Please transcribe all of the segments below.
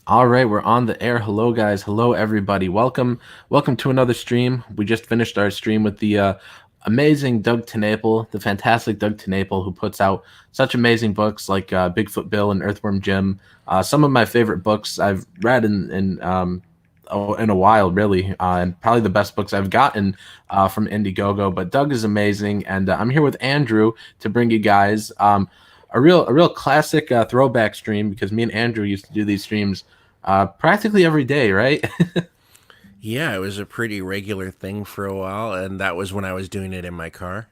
All right, we're on the air. Hello, guys. Hello, everybody. Welcome to another stream. We just finished our stream with the amazing Doug TenNapel, the fantastic Doug TenNapel, who puts out such amazing books like Bigfoot Bill and Earthworm Jim. Some of my favorite books I've read in a while, really, and probably the best books I've gotten from Indiegogo. But Doug is amazing, and I'm here with Andrew to bring you guys a real classic throwback stream because me and Andrew used to do these streams practically every day, right? Yeah, it was a pretty regular thing for a while, and that was when I was doing it in my car.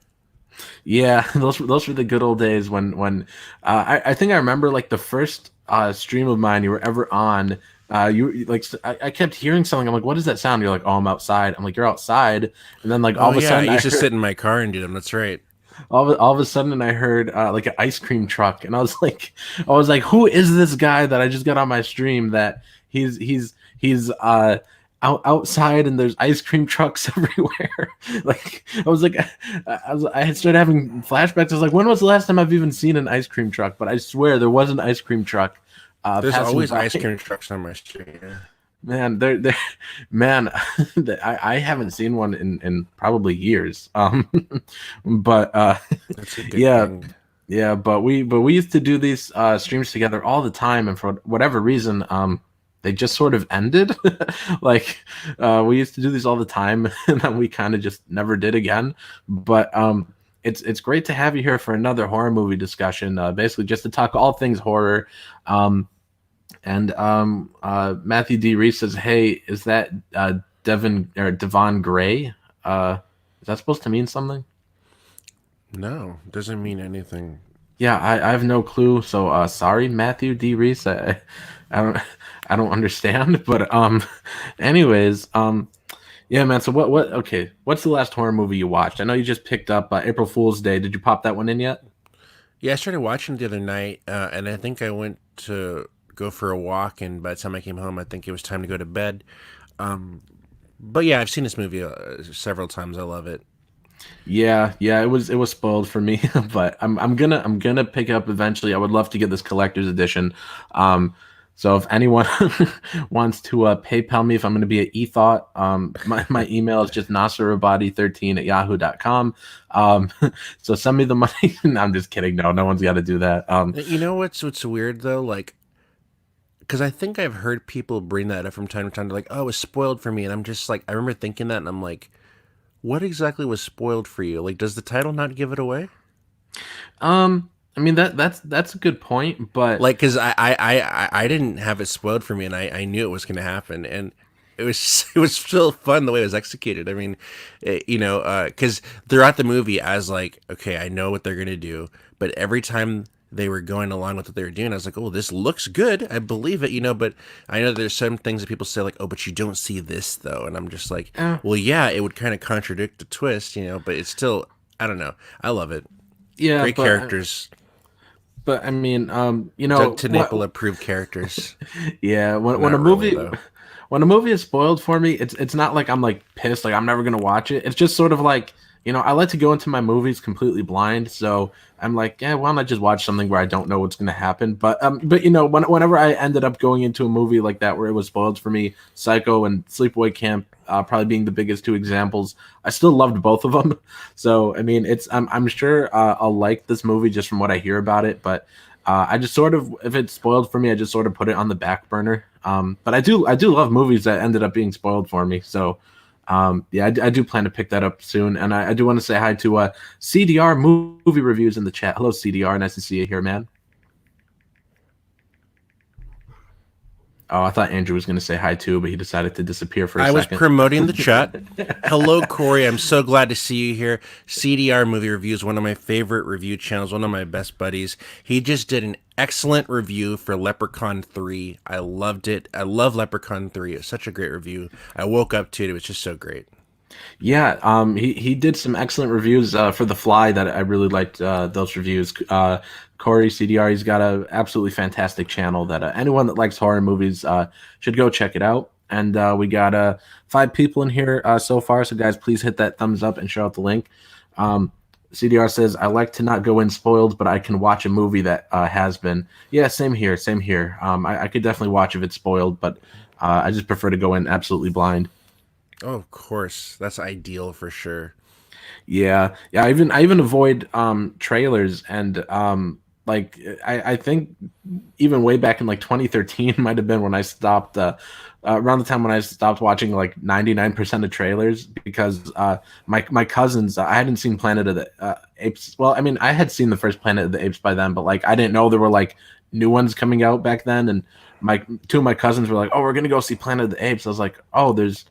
Yeah, those were the good old days when I think I remember like the first stream of mine you were ever on. I kept hearing something. I'm like, what is that sound? You're like, oh, I'm outside. I'm like, you're outside, and then like all Oh of a yeah, I sudden I used to heard sit in my car and do them. That's right. all of a sudden I heard like an ice cream truck, and I was like, who is this guy that I just got on my stream that he's outside and there's ice cream trucks everywhere. Like I had started having flashbacks. I was like, when was the last time I've even seen an ice cream truck? But I swear there was an ice cream truck There's passing always by. ice cream trucks on my street. Yeah. Man, they're man, I haven't seen one in probably years. But That's a good yeah, thing. but we used to do these streams together all the time, and for whatever reason, they just sort of ended. Like we used to do these all the time, and then we kind of just never did again. But it's great to have you here for another horror movie discussion. Basically, just to talk all things horror. And Matthew D. Reese says, "Hey, is that Devin or Devon Gray? Is that supposed to mean something?" No, doesn't mean anything. Yeah, I have no clue. So sorry, Matthew D. Reese. I don't I don't understand. But anyways, yeah, man. So what? Okay, what's the last horror movie you watched? I know you just picked up April Fool's Day. Did you pop that one in yet? Yeah, I started watching it the other night, and I think I went to go for a walk, and by the time I came home, I think it was time to go to bed. Um, but yeah, I've seen this movie several times. I love it. Yeah. It was spoiled for me, but I'm gonna pick it up eventually. I would love to get this collector's edition. Um, so if anyone wants to PayPal me if I'm gonna be an e-thought, my email is just nasserrabadi13 at yahoo.com. So send me the money. No, I'm just kidding. No one's got to do that. You know what's weird though? Like, because I think I've heard people bring that up from time to time. They're like, "Oh, it was spoiled for me," and I'm just like, I remember thinking that, and I'm like, what exactly was spoiled for you? Like, does the title not give it away? I mean that's a good point, but Like, because I didn't have it spoiled for me, and I knew it was going to happen, and it was it was still fun the way it was executed. I mean, because throughout the movie, I was like, okay, I know what they're going to do, but every time they were going along with what they were doing, I was like, oh, this looks good, I believe it, But I know there's some things that people say like, oh, but you don't see this though, and I'm just like, uh, well, yeah, it would kind of contradict the twist, but it's still, I don't know, I love it. yeah, Great but characters. I mean, Doug TenNapel approved characters. yeah, when a Not really movie though. when a movie is spoiled for me, it's not like I'm like pissed, like I'm never gonna watch it. It's just sort of like, I like to go into my movies completely blind, so I'm like, yeah, why don't I just watch something where I don't know what's gonna happen? But whenever I ended up going into a movie like that where it was spoiled for me, Psycho and Sleepaway Camp, probably being the biggest two examples, I still loved both of them. So I mean, I'm sure I'll like this movie just from what I hear about it, but I just sort of, if it's spoiled for me, I just sort of put it on the back burner. But I do love movies that ended up being spoiled for me. So yeah, I do plan to pick that up soon. And I do want to say hi to CDR movie reviews in the chat. Hello, CDR. Nice to see you here, man. Oh, I thought Andrew was going to say hi too, but he decided to disappear for a I was second. promoting the chat. Hello, Corey. I'm so glad to see you here. CDR Movie Reviews, one of my favorite review channels, one of my best buddies. He just did an excellent review for Leprechaun 3. I loved it. I love Leprechaun 3. It's such a great review. I woke up to it. It was just so great. Yeah, he did some excellent reviews for The Fly that I really liked those reviews. Corey CDR, he's got a absolutely fantastic channel that anyone that likes horror movies should go check it out. And we got 5 people in here so far, so guys, please hit that thumbs up and show out the link. Um, CDR says, I like to not go in spoiled, but I can watch a movie that has been. Yeah, same here, same here. I could definitely watch if it's spoiled, but I just prefer to go in absolutely blind. Oh, of course, that's ideal for sure. Yeah, yeah. I even avoid trailers and like I think even way back in like 2013 might have been when I stopped around the time when I stopped watching like 99% of trailers because my cousins I hadn't seen Planet of the Apes. Well, I mean I had seen the first Planet of the Apes by then, but like I didn't know there were like new ones coming out back then, and my two of my cousins were like, "Oh, we're gonna go see Planet of the Apes." I was like, "Oh, there's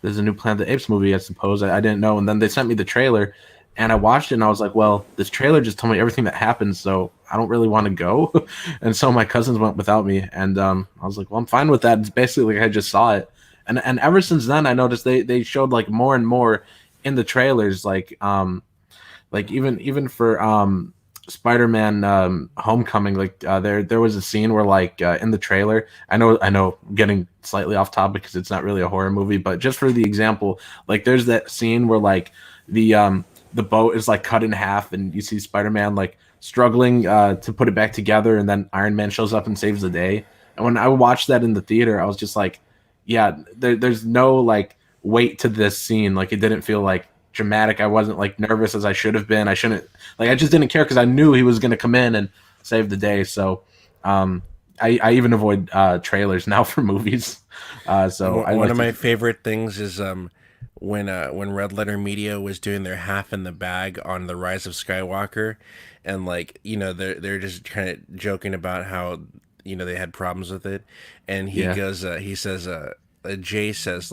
a new Planet of the Apes movie, I suppose." I didn't know. And then they sent me the trailer and I watched it and I was like, well, this trailer just told me everything that happens, so I don't really want to go. And so my cousins went without me. And I was like, well, I'm fine with that. It's basically like I just saw it. And ever since then, I noticed they showed like more and more in the trailers, like even for Spider-Man Homecoming, like there was a scene where like in the trailer, I know getting slightly off topic because it's not really a horror movie, but just for the example, like there's that scene where like the boat is like cut in half and you see Spider-Man like struggling to put it back together, and then Iron Man shows up and saves the day. And when I watched that in the theater, I was just like, yeah, there's no like weight to this scene. Like it didn't feel like dramatic. I wasn't like nervous as I should have been. I shouldn't like. I just didn't care because I knew he was going to come in and save the day. So um, I even avoid trailers now for movies. So I One like of to. my favorite things is when Red Letter Media was doing their half in the bag on the Rise of Skywalker, and like they're just kind of joking about how they had problems with it, and Yeah. he says Jay says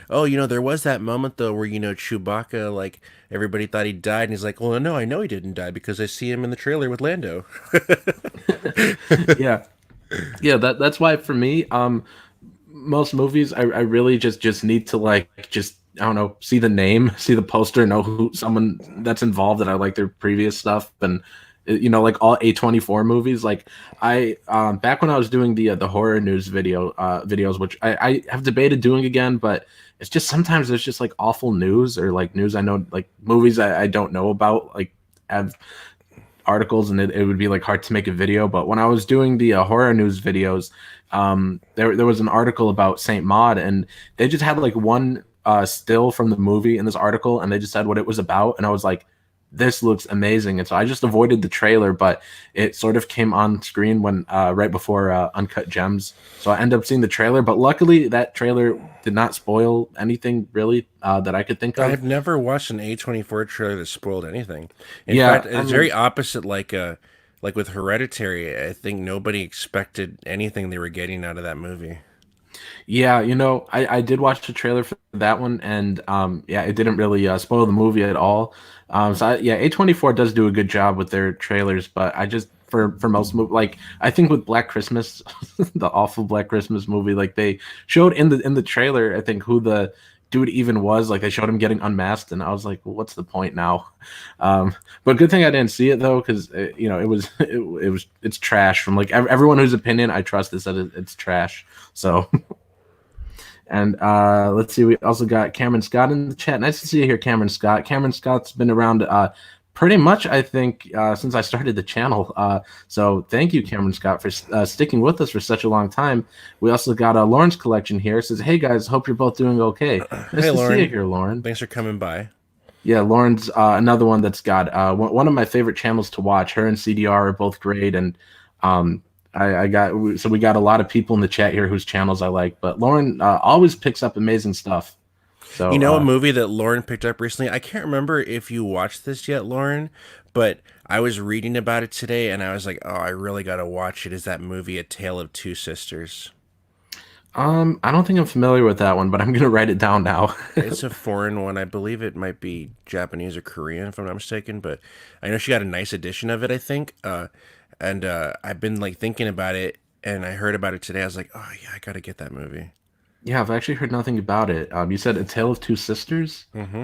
oh there was that moment though where Chewbacca, like everybody thought he died, and he's like, well, no, I know he didn't die because I see him in the trailer with Lando. Yeah. Yeah. That's why for me, most movies I really just need to like just I don't know, see the name, see the poster, know who someone that's involved, that I like their previous stuff. And like all A24 movies, like I back when I was doing the horror news videos, which I have debated doing again, but it's just sometimes there's just like awful news, or like news I know, like movies I don't know about, like have articles, and it would be like hard to make a video. But when I was doing the horror news videos, there was an article about Saint Maud, and they just had like one still from the movie in this article, and they just said what it was about, and I was like, this looks amazing. And so I just avoided the trailer, but it sort of came on screen when right before Uncut Gems, so I ended up seeing the trailer. But luckily that trailer did not spoil anything really that I could think of. I've never watched an A24 trailer that spoiled anything. In fact, Yeah, I it's mean, very opposite. Like with Hereditary, I think nobody expected anything they were getting out of that movie. yeah, I did watch the trailer for that one, and yeah, it didn't really spoil the movie at all. Yeah, A24 does do a good job with their trailers, but I just for most like I think with Black Christmas, the awful Black Christmas movie, like they showed in the trailer, I think who the dude even was. Like they showed him getting unmasked, and I was like, well, what's the point now? But good thing I didn't see it though, because it's trash. From like everyone whose opinion I trust is that it's trash. So. And let's see, we also got Cameron Scott in the chat. Nice to see you here, Cameron Scott. Cameron Scott's been around pretty much, I think, since I started the channel. So thank you, Cameron Scott, for sticking with us for such a long time. We also got Lauren's collection here. It says, hey guys, hope you're both doing okay. Nice Hey, to see you Lauren. here, Lauren. Thanks for coming by. Yeah, Lauren's another one that's got one of my favorite channels to watch. Her and CDR are both great, and um, we got a lot of people in the chat here whose channels I like. But Lauren always picks up amazing stuff. You So know a movie that Lauren picked up recently? I can't remember if you watched this yet, Lauren, but I was reading about it today and I was like, oh, I really got to watch it. Is that movie A Tale of Two Sisters? I don't think I'm familiar with that one, but I'm gonna write it down now. It's a foreign one. I believe it might be Japanese or Korean, if I'm not mistaken, but I know she got a nice edition of it, I think. And I've been like thinking about it, and I heard about it today. I was like, oh yeah, I got to get that movie. Yeah, I've actually heard nothing about it. You said A Tale of Two Sisters? Mm-hmm.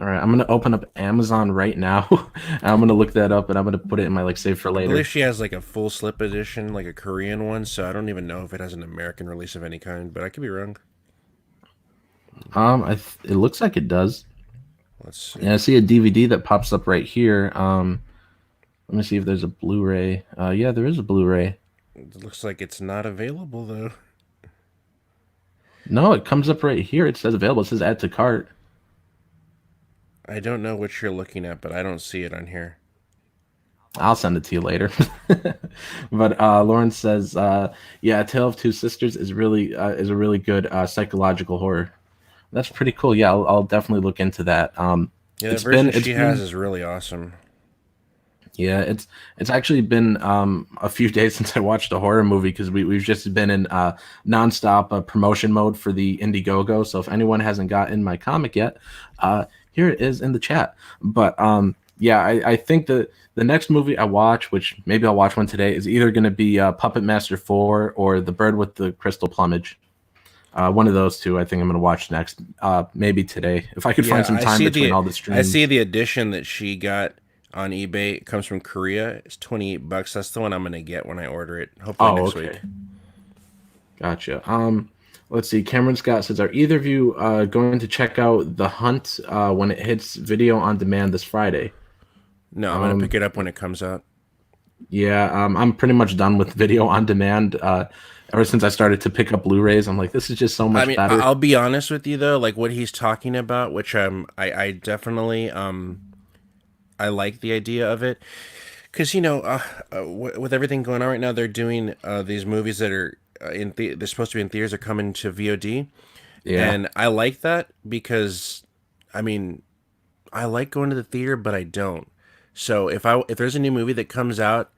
All right, I'm gonna open up Amazon right now, and I'm gonna look that up, and I'm gonna put it in my like save for I believe later. she has like a full slip edition, like a Korean one, so I don't even know if it has an American release of any kind, but I could be wrong. It looks like it does. Let's Yeah, I see. see a DVD that pops up right here. Let me see if there's a Blu-ray. Yeah, there is a Blu-ray. It looks like it's not available though. No, it comes up right here. It says available. It says add to cart. I don't know what you're looking at, but I don't see it on here. I'll send it to you later. But Lauren says, "Yeah, Tale of Two Sisters is a really good psychological horror. That's pretty cool. Yeah, I'll definitely look into that. Yeah, that It's version been it's she has been is really awesome. Yeah, it's actually been a few days since I watched a horror movie because we've just been in nonstop promotion mode for the Indiegogo. So if anyone hasn't gotten my comic yet, here it is in the chat. But yeah, I think the next movie I watch, which maybe I'll watch one today, is either going to be Puppet Master 4 or The Bird with the Crystal Plumage. One of those two, I think I'm going to watch next. Maybe today, if I could find Yeah, some time between all the I see streams. the edition that she got on eBay. It comes from Korea. It's $28. That's the one I'm gonna get when I order it. Hopefully Oh, next okay. week. Gotcha. Let's see. Cameron Scott says, "Are either of you going to check out The Hunt when it hits video on demand this Friday?" No, I'm gonna pick Um, it up when it comes out. yeah, I'm pretty much done with video on demand. Ever since I started to pick up Blu-rays, I'm like, this is just so I much mean, better. I'll be honest with you though, like what he's talking about, which I definitely I like the idea of it, because with everything going on right now, they're doing these movies that are they're supposed to be in theaters are coming to VOD, Yeah, and I like that because, I mean, I like going to the theater, but I don't. So if there's a new movie that comes out,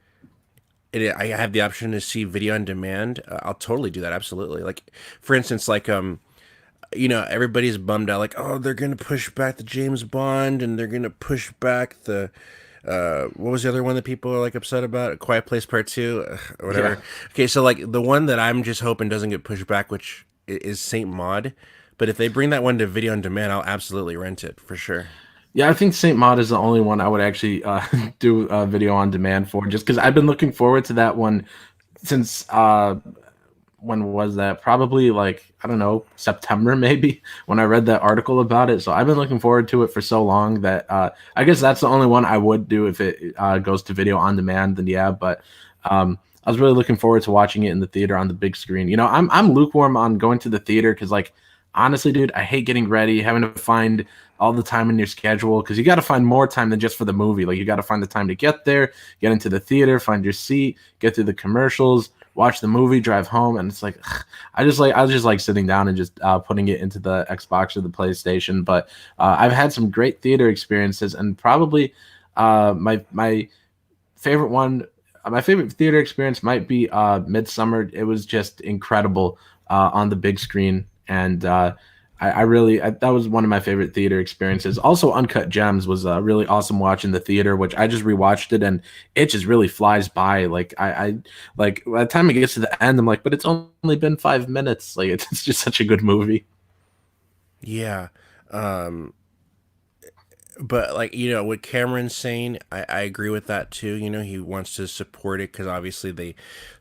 I have the option to see video on demand. I'll totally do that. Absolutely. Like for instance, like everybody's bummed out. Like, oh, they're gonna push back the James Bond, and they're gonna push back the what was the other one that people are like upset about? A Quiet Place Part Two, or yeah. whatever. Okay, so like the one that I'm just hoping doesn't get pushed back, which is Saint Maud. But if they bring that one to video on demand, I'll absolutely rent it for sure. Yeah, I think Saint Maud is the only one I would actually do video on demand for, just because I've been looking forward to that one since when was that? Probably like, I don't know, September maybe, when I read that article about it. So I've been looking forward to it for so long that I guess that's the only one I would do if it goes to video on demand. Then yeah, but I was really looking forward to watching it in the theater on the big screen. I'm lukewarm on going to the theater because, like, honestly, dude, I hate getting ready, having to find all the time in your schedule because you got to find more time than just for the movie. Like, you got to find the time to get there, get into the theater, find your seat, get through the commercials, watch the movie, drive home, and it's like I just like sitting down and just putting it into the Xbox or the PlayStation. But I've had some great theater experiences, and probably my favorite one, my favorite theater experience might be Midsummer. It was just incredible on the big screen, and that was one of my favorite theater experiences. Also, Uncut Gems was really awesome watching the theater, which I just rewatched it, and it just really flies by. Like I like by the time it gets to the end, I'm like, but it's only been 5 minutes. Like it's just such a good movie. Yeah. Um, but like what Cameron's saying, I agree with that too. He wants to support it because obviously they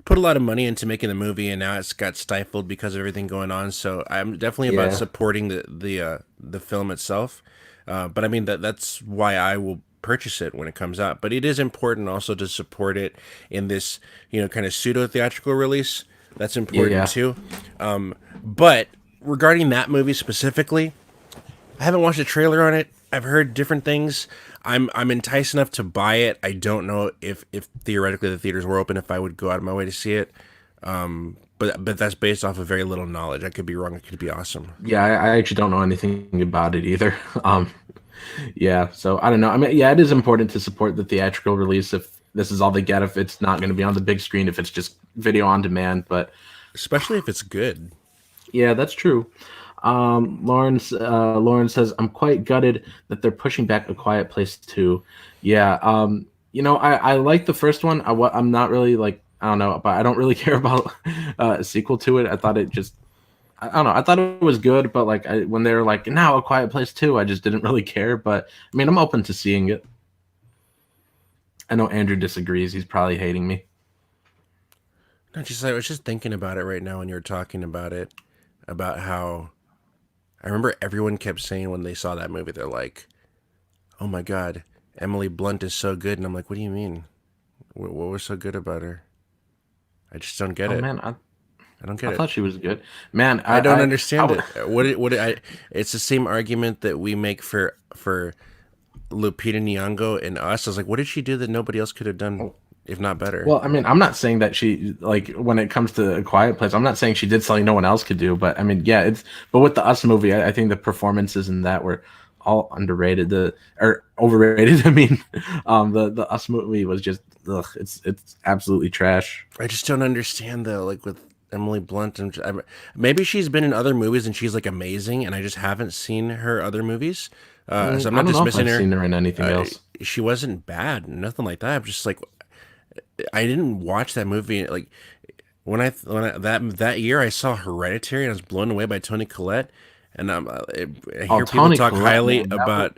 put a lot of money into making the movie, and now it's got stifled because of everything going on. So I'm definitely about Yeah, supporting the film itself. But I mean that's why I will purchase it when it comes out. But it is important also to support it in this kind of pseudo theatrical release. That's important yeah. too. But regarding that movie specifically, I haven't watched a trailer on it. I've heard different things. I'm enticed enough to buy it. I don't know if theoretically the theaters were open, if I would go out of my way to see it. But that's based off of very little knowledge. I could be wrong. It could be awesome. Yeah, I actually don't know anything about it either. Um, yeah, so I don't know. I mean, yeah, it is important to support the theatrical release if this is all they get, if it's not going to be on the big screen, if it's just video on demand. But Especially if it's good. yeah, that's true. Lauren says, I'm quite gutted that they're pushing back A Quiet Place 2. Yeah, I like the first one. I'm not really like, I don't know, but I don't really care about a sequel to it. I thought it just, I don't know. I thought it was good, but like when they were like, now A Quiet Place 2, I just didn't really care. But I mean, I'm open to seeing it. I know Andrew disagrees. He's probably hating me. No, just I was just thinking about it right now when you were talking about it, about how I remember everyone kept saying when they saw that movie, they're like, oh my god, Emily Blunt is so good, and I'm like, what do you mean? What was so good about her? I just don't get Oh it. man, I don't I get it. thought she was good. Man, I don't I understand w- it. I? It's the same argument that we make for Lupita Nyong'o and Us. I was like, what did she do that nobody else could have done, if not better? well, I mean, I'm not saying that she like when it comes to A Quiet Place, I'm not saying she did something no one else could do, but I mean, yeah, it's but with the Us movie, I think the performances in that were all underrated, the or overrated. I mean, the Us movie was just ugh, it's absolutely trash. I just don't understand though. Like with Emily Blunt, maybe she's been in other movies and she's like amazing, and I just haven't seen her other movies. So I'm I not don't know if dismissing I've her. seen her in anything Uh, else. she wasn't bad, nothing like that. I'm just like, I didn't watch that movie. Like that year, I saw Hereditary and I was blown away by Toni Collette. And I Oh, hear people Tony talk Collette, highly man, that was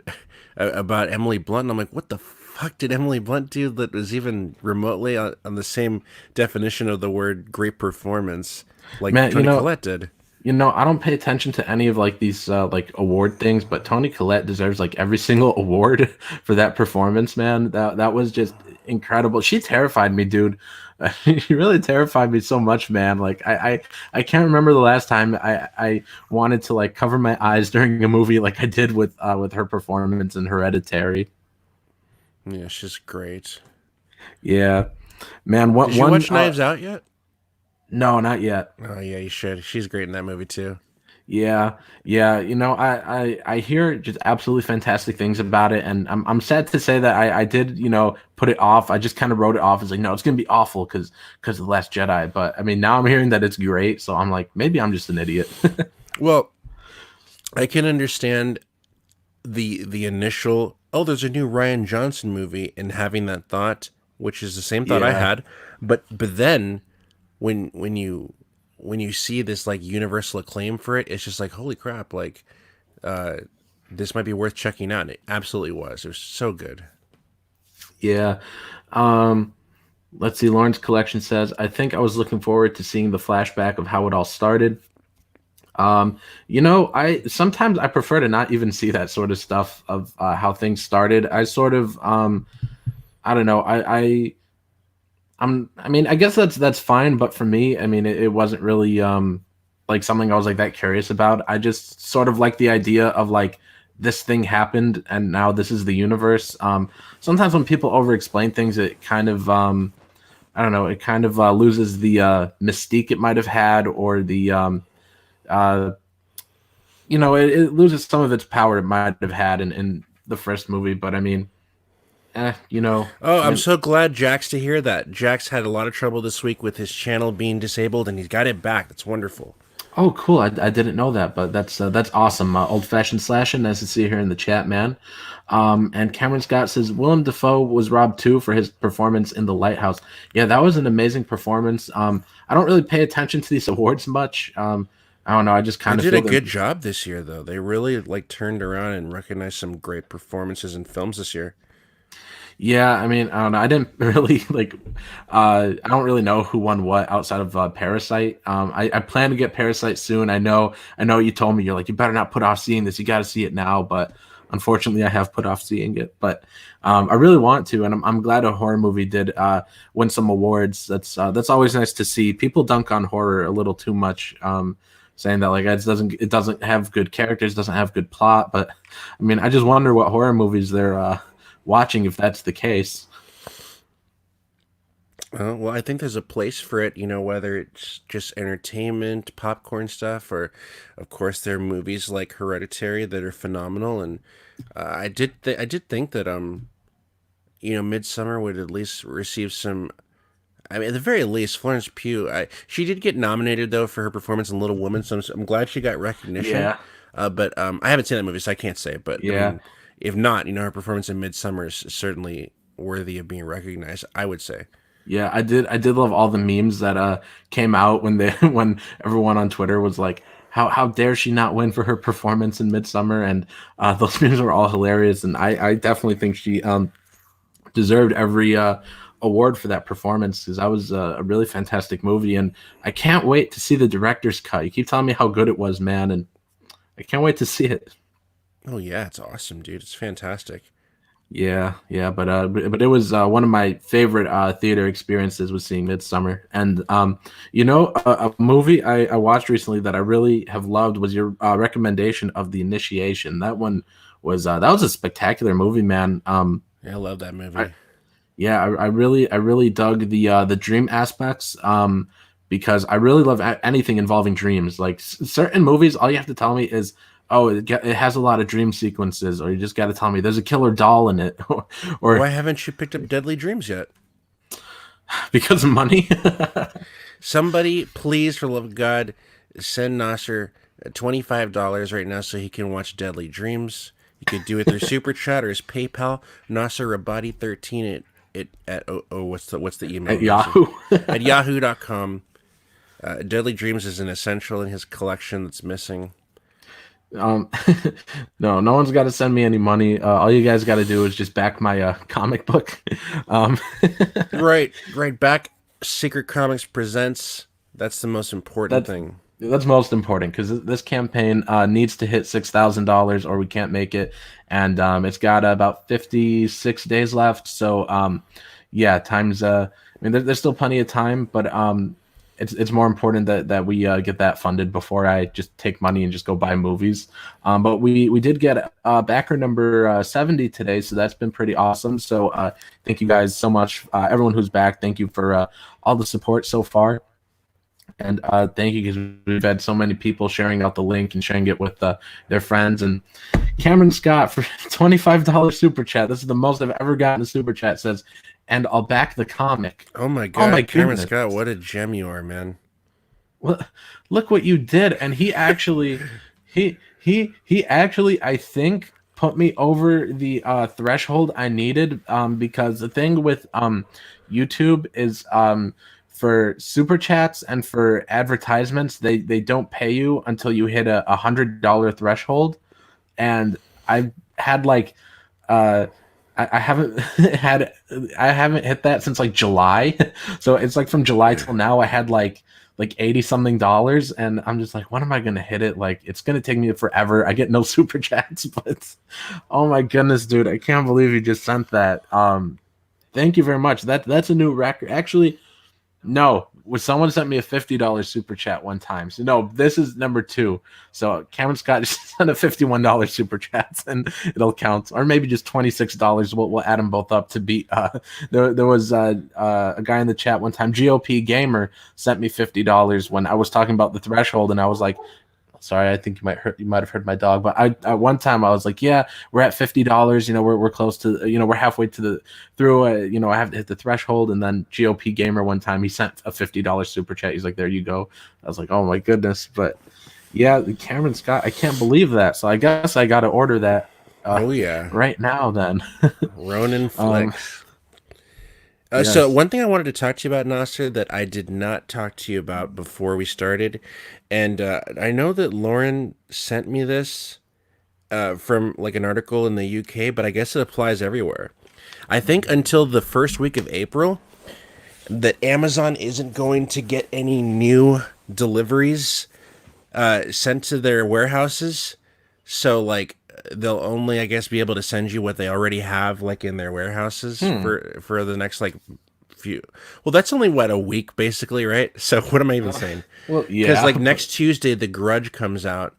about Emily Blunt, and I'm like, what the fuck did Emily Blunt do that was even remotely on the same definition of the word great performance like man. Toni Collette did? I don't pay attention to any of like these like award things, but Toni Collette deserves like every single award for that performance, man. That was just incredible. She terrified me, dude. She really terrified me so much, man. Like I can't remember the last time I wanted to like cover my eyes during a movie like I did with her performance in Hereditary. Yeah, she's great. Yeah, man. What Did you one? watch Knives Out yet? No, not yet. Oh yeah, you should. She's great in that movie too. Yeah, yeah. I hear just absolutely fantastic things about it, and I'm sad to say that I did put it off. I just kind of wrote it off as like, no, it's gonna be awful because of the Last Jedi. But I mean, now I'm hearing that it's great, so I'm like, maybe I'm just an idiot. Well, I can understand the initial, oh, there's a new Ryan Johnson movie, and having that thought, which is the same thought I Yeah, had. But then when you see this like universal acclaim for it, it's just like, holy crap, like uh this might be worth checking out. And it absolutely was. It was so good. yeah. Um, let's see. Lawrence Collection says, I think I was looking forward to seeing the flashback of how it all started. I sometimes I prefer to not even see that sort of stuff of how things started. I sort of I don't know. I mean, I guess that's fine, but for me, I mean, it wasn't really like something I was like that curious about. I just sort of like the idea of like this thing happened and now this is the universe. Sometimes when people over explain things, it kind of I don't know, it kind of loses the mystique it might have had, or the uh it loses some of its power it might have had in the first movie. But I mean, Oh, I I'm mean, so glad Jax to hear that. Jax had a lot of trouble this week with his channel being disabled, and he's got it back. That's wonderful. oh, cool. I didn't know that, but that's awesome. Old fashioned slashing. Nice to see you here in the chat, man. And Cameron Scott says Willem Dafoe was robbed too for his performance in The Lighthouse. Yeah, that was an amazing performance. I don't really pay attention to these awards much. I don't know. I just They kind of did a feel good them. job this year, though. They really like turned around and recognized some great performances in films this year. Yeah, I mean, I don't know. I didn't really like. I don't really know who won what outside of Parasite. I plan to get Parasite soon. I know. You told me you're like you better not put off seeing this. You got to see it now. But unfortunately, I have put off seeing it. But I really want to, and I'm glad a horror movie did win some awards. That's always nice to see. People dunk on horror a little too much. Saying that like it doesn't have good characters, doesn't have good plot. But I mean, I just wonder what horror movies they're watching if that's the case. Well, I think there's a place for it, whether it's just entertainment, popcorn stuff, or of course there are movies like Hereditary that are phenomenal. And I did think that Midsummer would at least receive some. I mean, at the very least, Florence Pugh. She did get nominated though for her performance in Little Women, so I'm glad she got recognition. Yeah, But I haven't seen that movie, so I can't say. But I yeah, mean, if not, her performance in Midsummer is certainly worthy of being recognized, I would say. yeah. I did love all the memes that came out when they when everyone on Twitter was like, how dare she not win for her performance in Midsummer? And those memes were all hilarious, and I definitely think she deserved every award for that performance because that was a really fantastic movie, and I can't wait to see the director's cut. You keep telling me how good it was, man, and I can't wait to see it. Oh yeah, it's awesome, dude. It's fantastic. Yeah, but it was one of my favorite theater experiences was seeing Midsummer, and a movie I watched recently that I really have loved was your recommendation of The Initiation. That one was that was a spectacular movie, man. I love that I, movie. yeah, I really dug the dream aspects because I really love anything involving dreams. Like certain movies, all you have to tell me is, oh, it has a lot of dream sequences, or you just got to tell me there's a killer doll in it, or Why haven't you picked up Deadly Dreams yet? because of money. Somebody, please, for the love of God, send Nasser $25 right now so he can watch Deadly Dreams. You could do it through Super Chat or his PayPal. Nasser Rabadi 13 at what's the email? At Yahoo. At yahoo.com. Deadly Dreams is an essential in his collection that's missing. um, no one's got to send me any money. All you guys got to do is just back my comic book. Um, Right back. Secret Comics presents. That's the most important that's thing. that's most important because this campaign needs to hit $6,000 or we can't make it, and it's got about 56 days left. So yeah, times. I mean, there's still plenty of time, but it's more important that we get that funded before I just take money and just go buy movies. But we did get backer number 70 today, so that's been pretty awesome. So thank you guys so much, everyone who's back. Thank you for all the support so far. And thank you because we've had so many people sharing out the link and sharing it with their friends. And Cameron Scott for $25 super chat. This is the most I've ever gotten a super chat. Says, and I'll back the comic. Oh my Oh my God, Cameron goodness! Scott, what a gem you are, man. Look what you did. And he actually I think put me over the threshold I needed. Because the thing with YouTube is for super chats and for advertisements, they don't pay you until you hit a $100 threshold. And I've had like uh I haven't I haven't hit that since like July. So it's like from July till now I had like 80 something dollars, and I'm just like, when am I gonna hit it? Like it's gonna take me forever. I get no super chats, but oh my goodness, dude, I can't believe you just sent that. Thank you very much. That's a new record. Actually, no, was someone sent me a $50 super chat one time. So no, this is number two. So Cameron Scott just sent a $51 super chat, and it'll count, or maybe just $26. We'll add them both up to beat. There was a guy in the chat one time. GOP Gamer sent me $50 when I was talking about the threshold, and I was like, sorry, I think you might have heard my dog, but I at one time I was like, yeah, we're at $50. We're close to, we're halfway to the through. I have to hit the threshold, and then GOP Gamer one time he sent a $50 super chat. He's like, there you go. I was like, oh my goodness, but yeah, Cameron Scott, I can't believe that. So I guess I got to order that Oh yeah, right now then. Ronin um, Flicks. So yes. one thing I wanted to talk to you about, Nasser, that I did not talk to you about before we started, and I know that Lauren sent me this from like an article in the UK, but I guess it applies everywhere. I think until the first week of April, that Amazon isn't going to get any new deliveries sent to their warehouses. So like they'll only, I guess, be able to send you what they already have like in their warehouses Hmm. for the next like few. Well, that's only what, a week basically, right? So what am I even saying? Well, Because yeah. like next Tuesday, The Grudge comes out,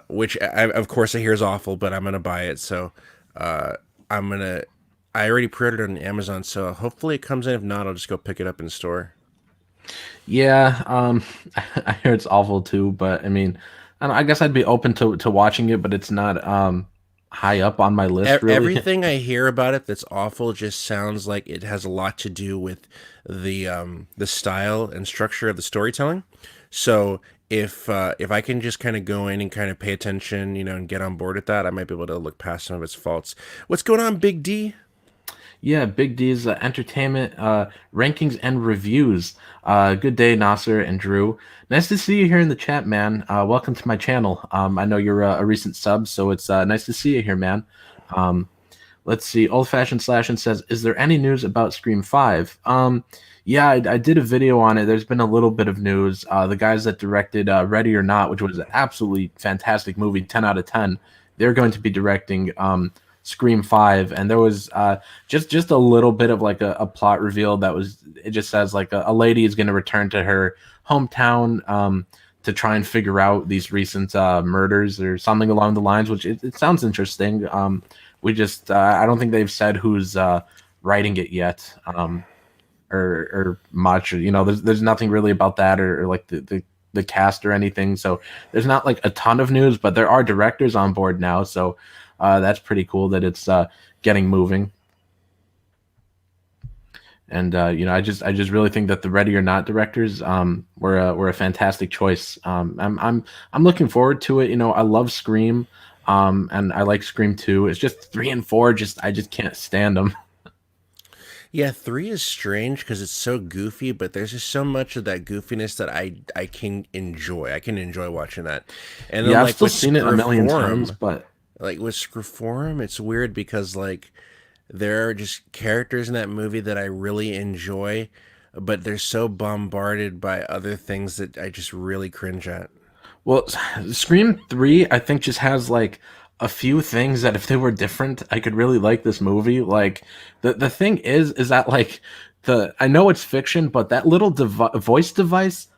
which of course I hear is awful, but I'm gonna buy it. So I'm gonna. I already pre-ordered it on Amazon, so hopefully it comes in. If not, I'll just go pick it up in store. Yeah, I hear it's awful too, but I mean, I guess I'd be open to watching it, but it's not high up on my list really. Everything I hear about it that's awful just sounds like it has a lot to do with the style and structure of the storytelling. So if I can just kind of go in and kind of pay attention, and get on board with that, I might be able to look past some of its faults. What's going on, Big D? Yeah, Big D's entertainment rankings and reviews. Good day, Nasser and Drew. Nice to see you here in the chat, man. Welcome to my channel. I know you're a recent sub, so it's nice to see you here, man. Um, let's see. Old Fashioned Slashin says, "Is there any news about Scream 5?" Yeah, I did a video on it. There's been a little bit of news. The guys that directed Ready or Not, which was an absolutely fantastic movie, 10 out of 10, they're going to be directing Scream 5, and there was just a little bit of like a plot reveal that was, it just says like a lady is going to return to her hometown to try and figure out these recent murders or something along the lines, which it sounds interesting. We just I don't think they've said who's writing it yet. Or much. You know, there's nothing really about that or like the cast or anything. So there's not like a ton of news, but there are directors on board now. So that's pretty cool that it's getting moving. And you know, I just really think that the Ready or Not directors were a fantastic choice. I'm looking forward to it. You know, I love Scream, and I like Scream 2. It's just 3 and 4. I just can't stand them. Yeah, 3 is strange because it's so goofy, but there's just so much of that goofiness that I can enjoy. I can enjoy watching that. And then Yeah, I've like still with seen it a million times, Scream, but it's weird because like there are just characters in that movie that I really enjoy, but they're so bombarded by other things that I just really cringe at. well, Scream 3, I think, just has like a few things that if they were different, I could really like this movie. Like the thing is that like the I know it's fiction, but that little voice device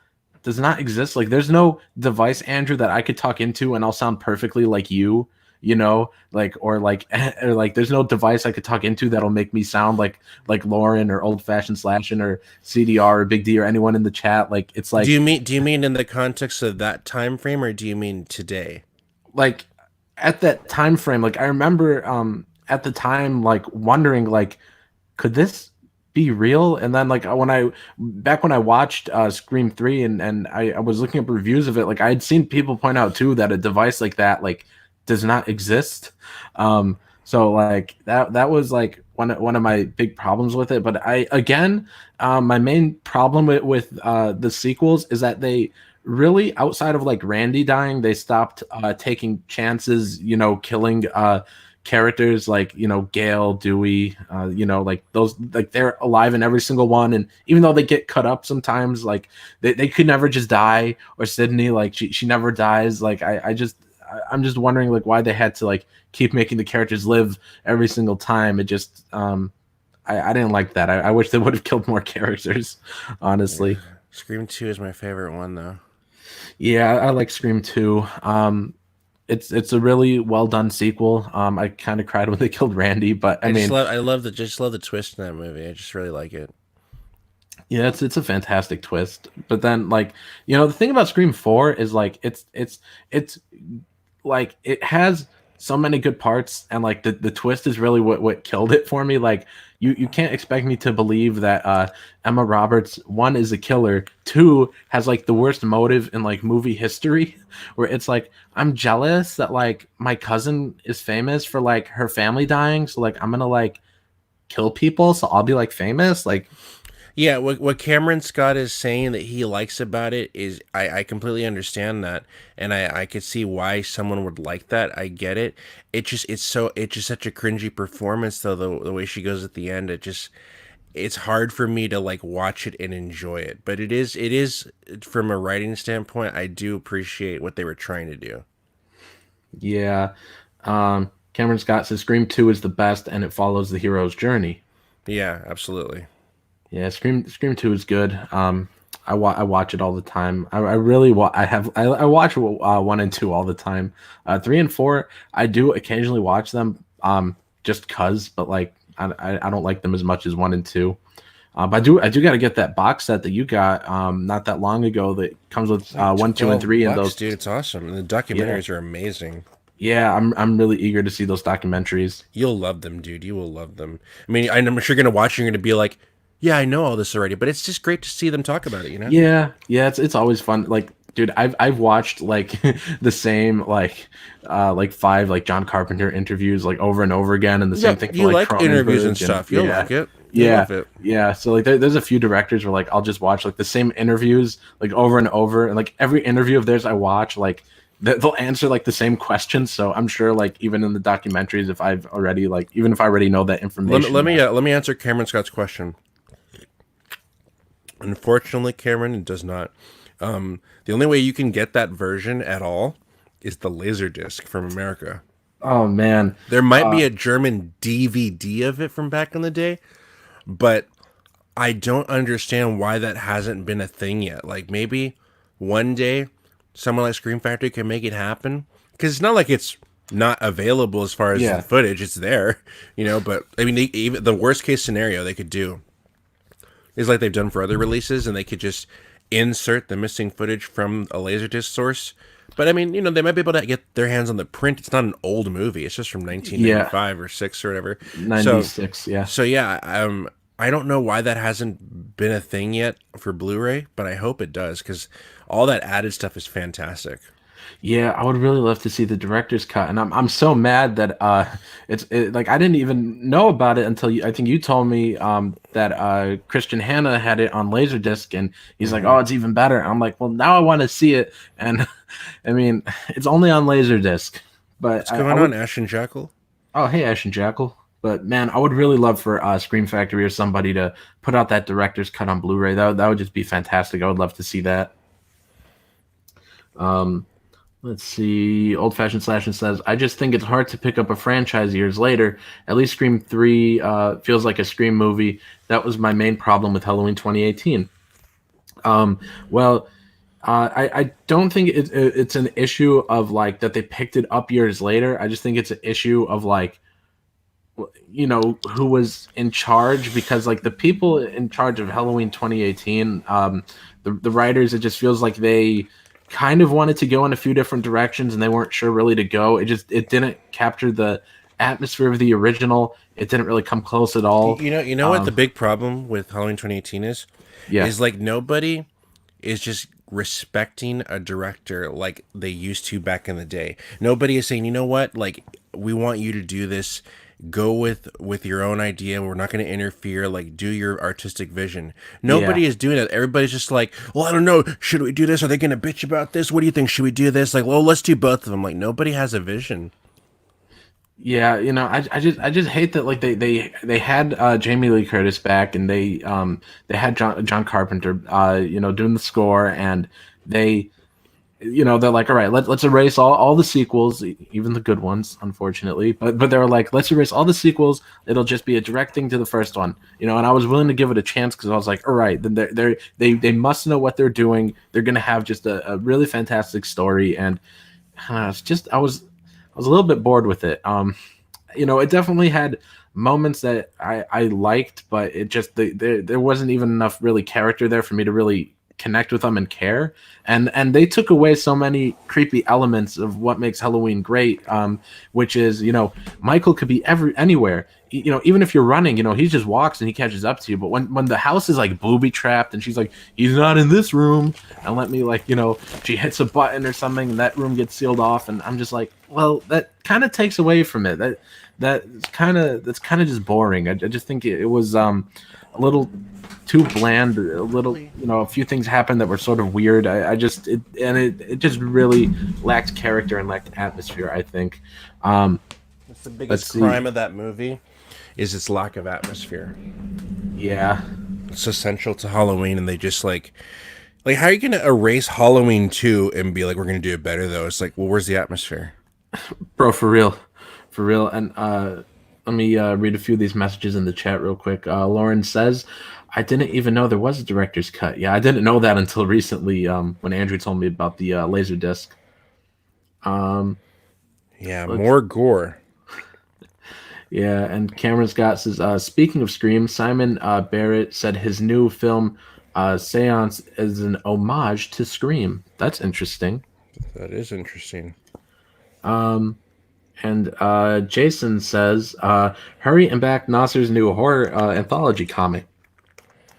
does not exist. Like there's no device, Andrew, that I could talk into and I'll sound perfectly like you know, like or like or like there's no device I could talk into that'll make me sound like Lauren or old fashioned slashing or CDR or Big D or anyone in the chat. Like it's like Do you mean in the context of that time frame or do you mean today? like at that time frame, like I remember at the time like wondering like could this be real? And then like when I back when I watched Scream 3 and I was looking up reviews of it, like I had seen people point out too that a device like that like does not exist. So like that was like one of my big problems with it. But I again, my main problem with the sequels is that they really outside of like Randy dying, they stopped taking chances, you know, killing characters like you know Gail, Dewey, you know like those like they're alive in every single one, and even though they get cut up sometimes, like they could never just die. Or Sydney, like she never dies. Like I'm just wondering like why they had to like keep making the characters live every single time. It just I didn't like that. I wish they would have killed more characters, honestly. Scream 2 is my favorite one though. Yeah, I like Scream 2. It's a really well done sequel. I kind of cried when they killed Randy, but I mean, Just love the twist in that movie. I just really like it. yeah, it's a fantastic twist. But then, like, you know, the thing about Scream 4 is like it's like it has so many good parts, and like the twist is really what killed it for me. Like you can't expect me to believe that Emma Roberts, one, is a killer, two, has like the worst motive in like movie history, where it's like I'm jealous that like my cousin is famous for like her family dying, so like I'm gonna like kill people so I'll be like famous. Like Yeah, what Cameron Scott is saying that he likes about it is I completely understand that, and I could see why someone would like that. I get it. It's just such a cringy performance though, the way she goes at the end. It's hard for me to like watch it and enjoy it. But it is from a writing standpoint, I do appreciate what they were trying to do. yeah, Cameron Scott says Scream 2 is the best and it follows the hero's journey. Yeah, absolutely. Yeah, Scream 2 is good. I watch it all the time. I really I watch 1 and 2 all the time. 3 and 4 I do occasionally watch them just cuz, but like I don't like them as much as 1 and 2. But I do got to get that box set that you got not that long ago that comes with Like 1, 2 and 3 and $12, those. dude. It's awesome. And the Yeah. documentaries are amazing. Yeah, I'm really eager to see those documentaries. You'll love them, dude. You will love them. I mean, I'm sure you're gonna watch. You're gonna be like, "Yeah, I know all this already," but it's just great to see them talk about it. You know? Yeah, yeah, it's always fun. Like, dude, I've watched like the same like 5 like John Carpenter interviews like over and over again, and the Yeah, same thing for you like like interviews and Cronenberg and stuff. You'll yeah, like it. You'll yeah, love it. yeah. So like there's a few directors where like I'll just watch like the same interviews like over and over, and like every interview of theirs I watch like they'll answer like the same questions. So I'm sure like even in the documentaries, if I've already like even if I already know that information, Let me answer Cameron Scott's question. Unfortunately, Cameron, it does not. The only way you can get that version at all is the Laserdisc from America. Oh man. There might Uh, be a German DVD of it from back in the day, but I don't understand why that hasn't been a thing yet. Like maybe one day someone like Scream Factory can make it happen, because it's not like it's not available as far as the yeah. footage. It's there, But I mean, even the worst case scenario they could do is like they've done for other releases, and they could just insert the missing footage from a Laserdisc source. But I mean, they might be able to get their hands on the print. It's not an old movie; it's just from Yeah. 1995 or six or whatever. So, 96. Yeah. so yeah, I don't know why that hasn't been a thing yet for Blu-ray, but I hope it does because all that added stuff is fantastic. Yeah, I would really love to see the director's cut, and I'm so mad that like I didn't even know about it until I think you told me that Christian Hanna had it on Laserdisc, and he's like, Hmm. "Oh, it's even better." I'm like, "Well, now I want to see it," and I mean, it's only on Laserdisc, but What's I going would. on, Ashton Jackal? Oh, hey, Ash and Jackal. But man, I would really love for Scream Factory or somebody to put out that director's cut on Blu-ray. That would just be fantastic. I would love to see that. Um, Let's see. Old Fashioned Slashin says, I just think it's hard to pick up a franchise years later. At least Scream 3 feels like a Scream movie. That was my main problem with Halloween 2018. Um, well, I don't think it's an issue of like that they picked it up years later. I just think it's an issue of like, who was in charge, because like the people in charge of Halloween 2018, the writers, it just feels like they kind of wanted to go in a few different directions and they weren't sure really to go. It didn't capture the atmosphere of the original. It didn't really come close at all. You know what the big problem with Halloween 2018 Yeah, is like nobody is just respecting a director like they used to back in the day. Nobody is saying, you know what, like we want you to do this. Go with your own idea. We're not going to interfere. Like, do your artistic vision. yeah. Nobody is doing that. Everybody's just like, well, I don't know. Should we do this? Are they going to bitch about this? What do you think? Should we do this? Like, well, let's do both of them. Like, nobody has a vision. Yeah, I just hate that like they had Jamie Lee Curtis back, and they had John Carpenter doing the score, and they they're like, all right, let's erase all the sequels, even the good ones, unfortunately, but they were like, let's erase all the sequels. It'll just be a direct thing to the first one, and I was willing to give it a chance because I was like, all right, then they must know what they're doing. They're gonna have just a really fantastic story, and it's just I was a little bit bored with it. It definitely had moments that I liked, but it just there wasn't even enough really character there for me to really connect with them and care. And they took away so many creepy elements of what makes Halloween great, which is Michael could be anywhere. Even if you're running, he just walks and he catches up to you. But when the house is like booby trapped and she's like, he's not in this room, and let me like she hits a button or something and that room gets sealed off, and I'm just like, well, that kind of takes away from it. That's kind of just boring. I just think it was a little too bland. A little, a few things happened that were sort of weird. It just really lacked character and lacked atmosphere, I think. Um, That's the let's biggest see. crime of that movie is its lack of atmosphere. Yeah. It's essential to Halloween, and they just like how are you going to erase Halloween 2 and be like, we're going to do it better though? It's like, well, where's the atmosphere? Bro, for real. For real. And let me read a few of these messages in the chat real quick. Lauren says, I didn't even know there was a director's cut. Yeah, I didn't know that until recently, when Andrew told me about the laser disc. Um, Yeah, let's more gore. Yeah, and Cameron Scott says, speaking of Scream, Simon Barrett said his new film, Seance, is an homage to Scream. That's interesting. That is interesting. Um, and Jason says, hurry and back Nasser's new horror anthology comic.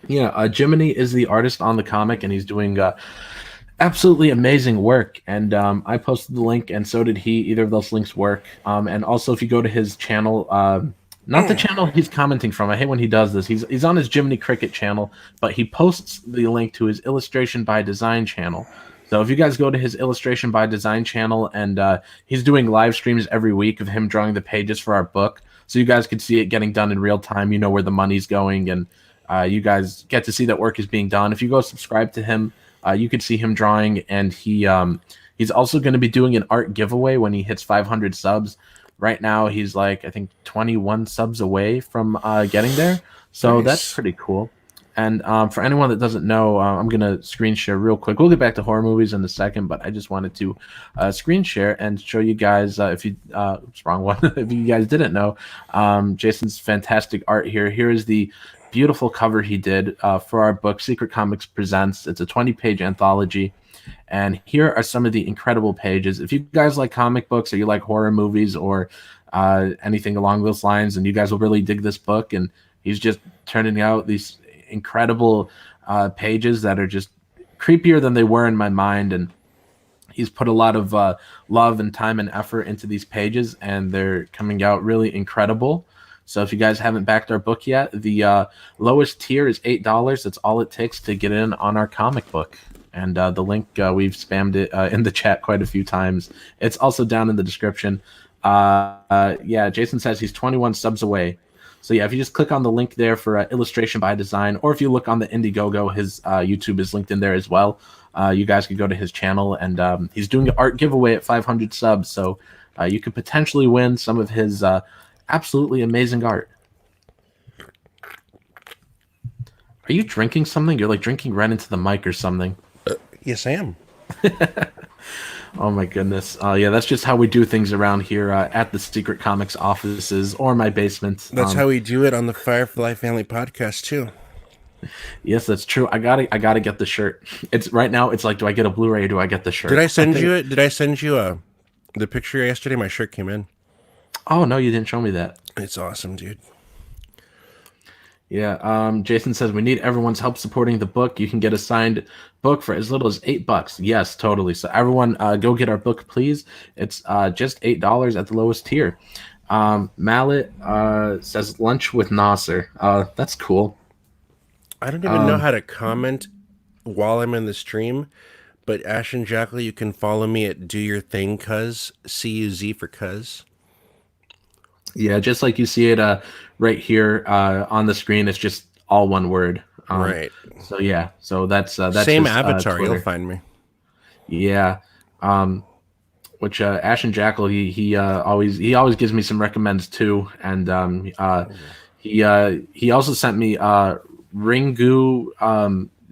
Yeah, Jiminy is the artist on the comic, and he's doing absolutely amazing work. And I posted the link, and so did he. Either of those links work. And also, if you go to his channel, not the channel he's commenting from. I hate when he does this. He's on his Jiminy Cricket channel, but he posts the link to his Illustration by Design channel. So if you guys go to his Illustration by Design channel, and he's doing live streams every week of him drawing the pages for our book, so you guys can see it getting done in real time. You know where the money's going, and you guys get to see that work is being done. If you go subscribe to him, you can see him drawing, and he's also going to be doing an art giveaway when he hits 500 subs. Right now, he's like I think 21 subs away from getting there. So that's Nice. pretty cool. And for anyone that doesn't know, I'm gonna screen share real quick. We'll get back to horror movies in a second, but I just wanted to screen share and show you guys if you oops, wrong one. If you guys didn't know, Jason's fantastic art here. Here is the beautiful cover he did for our book, Secret Comics Presents. It's a 20-page anthology. And here are some of the incredible pages. If you guys like comic books or you like horror movies or anything along those lines, and you guys will really dig this book. And he's just turning out these incredible pages that are just creepier than they were in my mind. And he's put a lot of love and time and effort into these pages, and they're coming out really incredible. So if you guys haven't backed our book yet, the lowest tier is $8. That's all it takes to get in on our comic book. And the link, we've spammed it in the chat quite a few times. It's also down in the description. Yeah, Jason says he's 21 subs away. So yeah, if you just click on the link there for illustration by design, or if you look on the Indiegogo, his YouTube is linked in there as well. You guys can go to his channel, and he's doing an art giveaway at 500 subs. So you could potentially win some of his absolutely amazing art. Are you drinking something? You're like drinking right into the mic or something. Yes, I am. Oh my goodness. Yeah, that's just how we do things around here at the Secret Comics offices or my basement. That's how we do it on the Firefly Family Podcast too. Yes, that's true. I gotta get the shirt. It's right now. It's like, do I get a Blu-ray or do I get the shirt? Did I send you it? Did I send you the picture yesterday? My shirt came in. Oh no, you didn't show me that. It's awesome, dude. Yeah. Jason says we need everyone's help supporting the book. You can get a signed book for as little as $8. Yes, totally. So everyone, go get our book, please. It's just $8 at the lowest tier. Mallet says lunch with Nasser. That's cool. I don't even know how to comment while I'm in the stream, but Ash and Jackal, you can follow me at Do Your Thing, cuz CUZ for cuz. Yeah, just like you see it right here on the screen, it's just all one word. Right. So yeah, so that's Same his, avatar. Twitter. You'll find me. Yeah. Which Ash and Jackal, he always gives me some recommends too, and he also sent me Ringu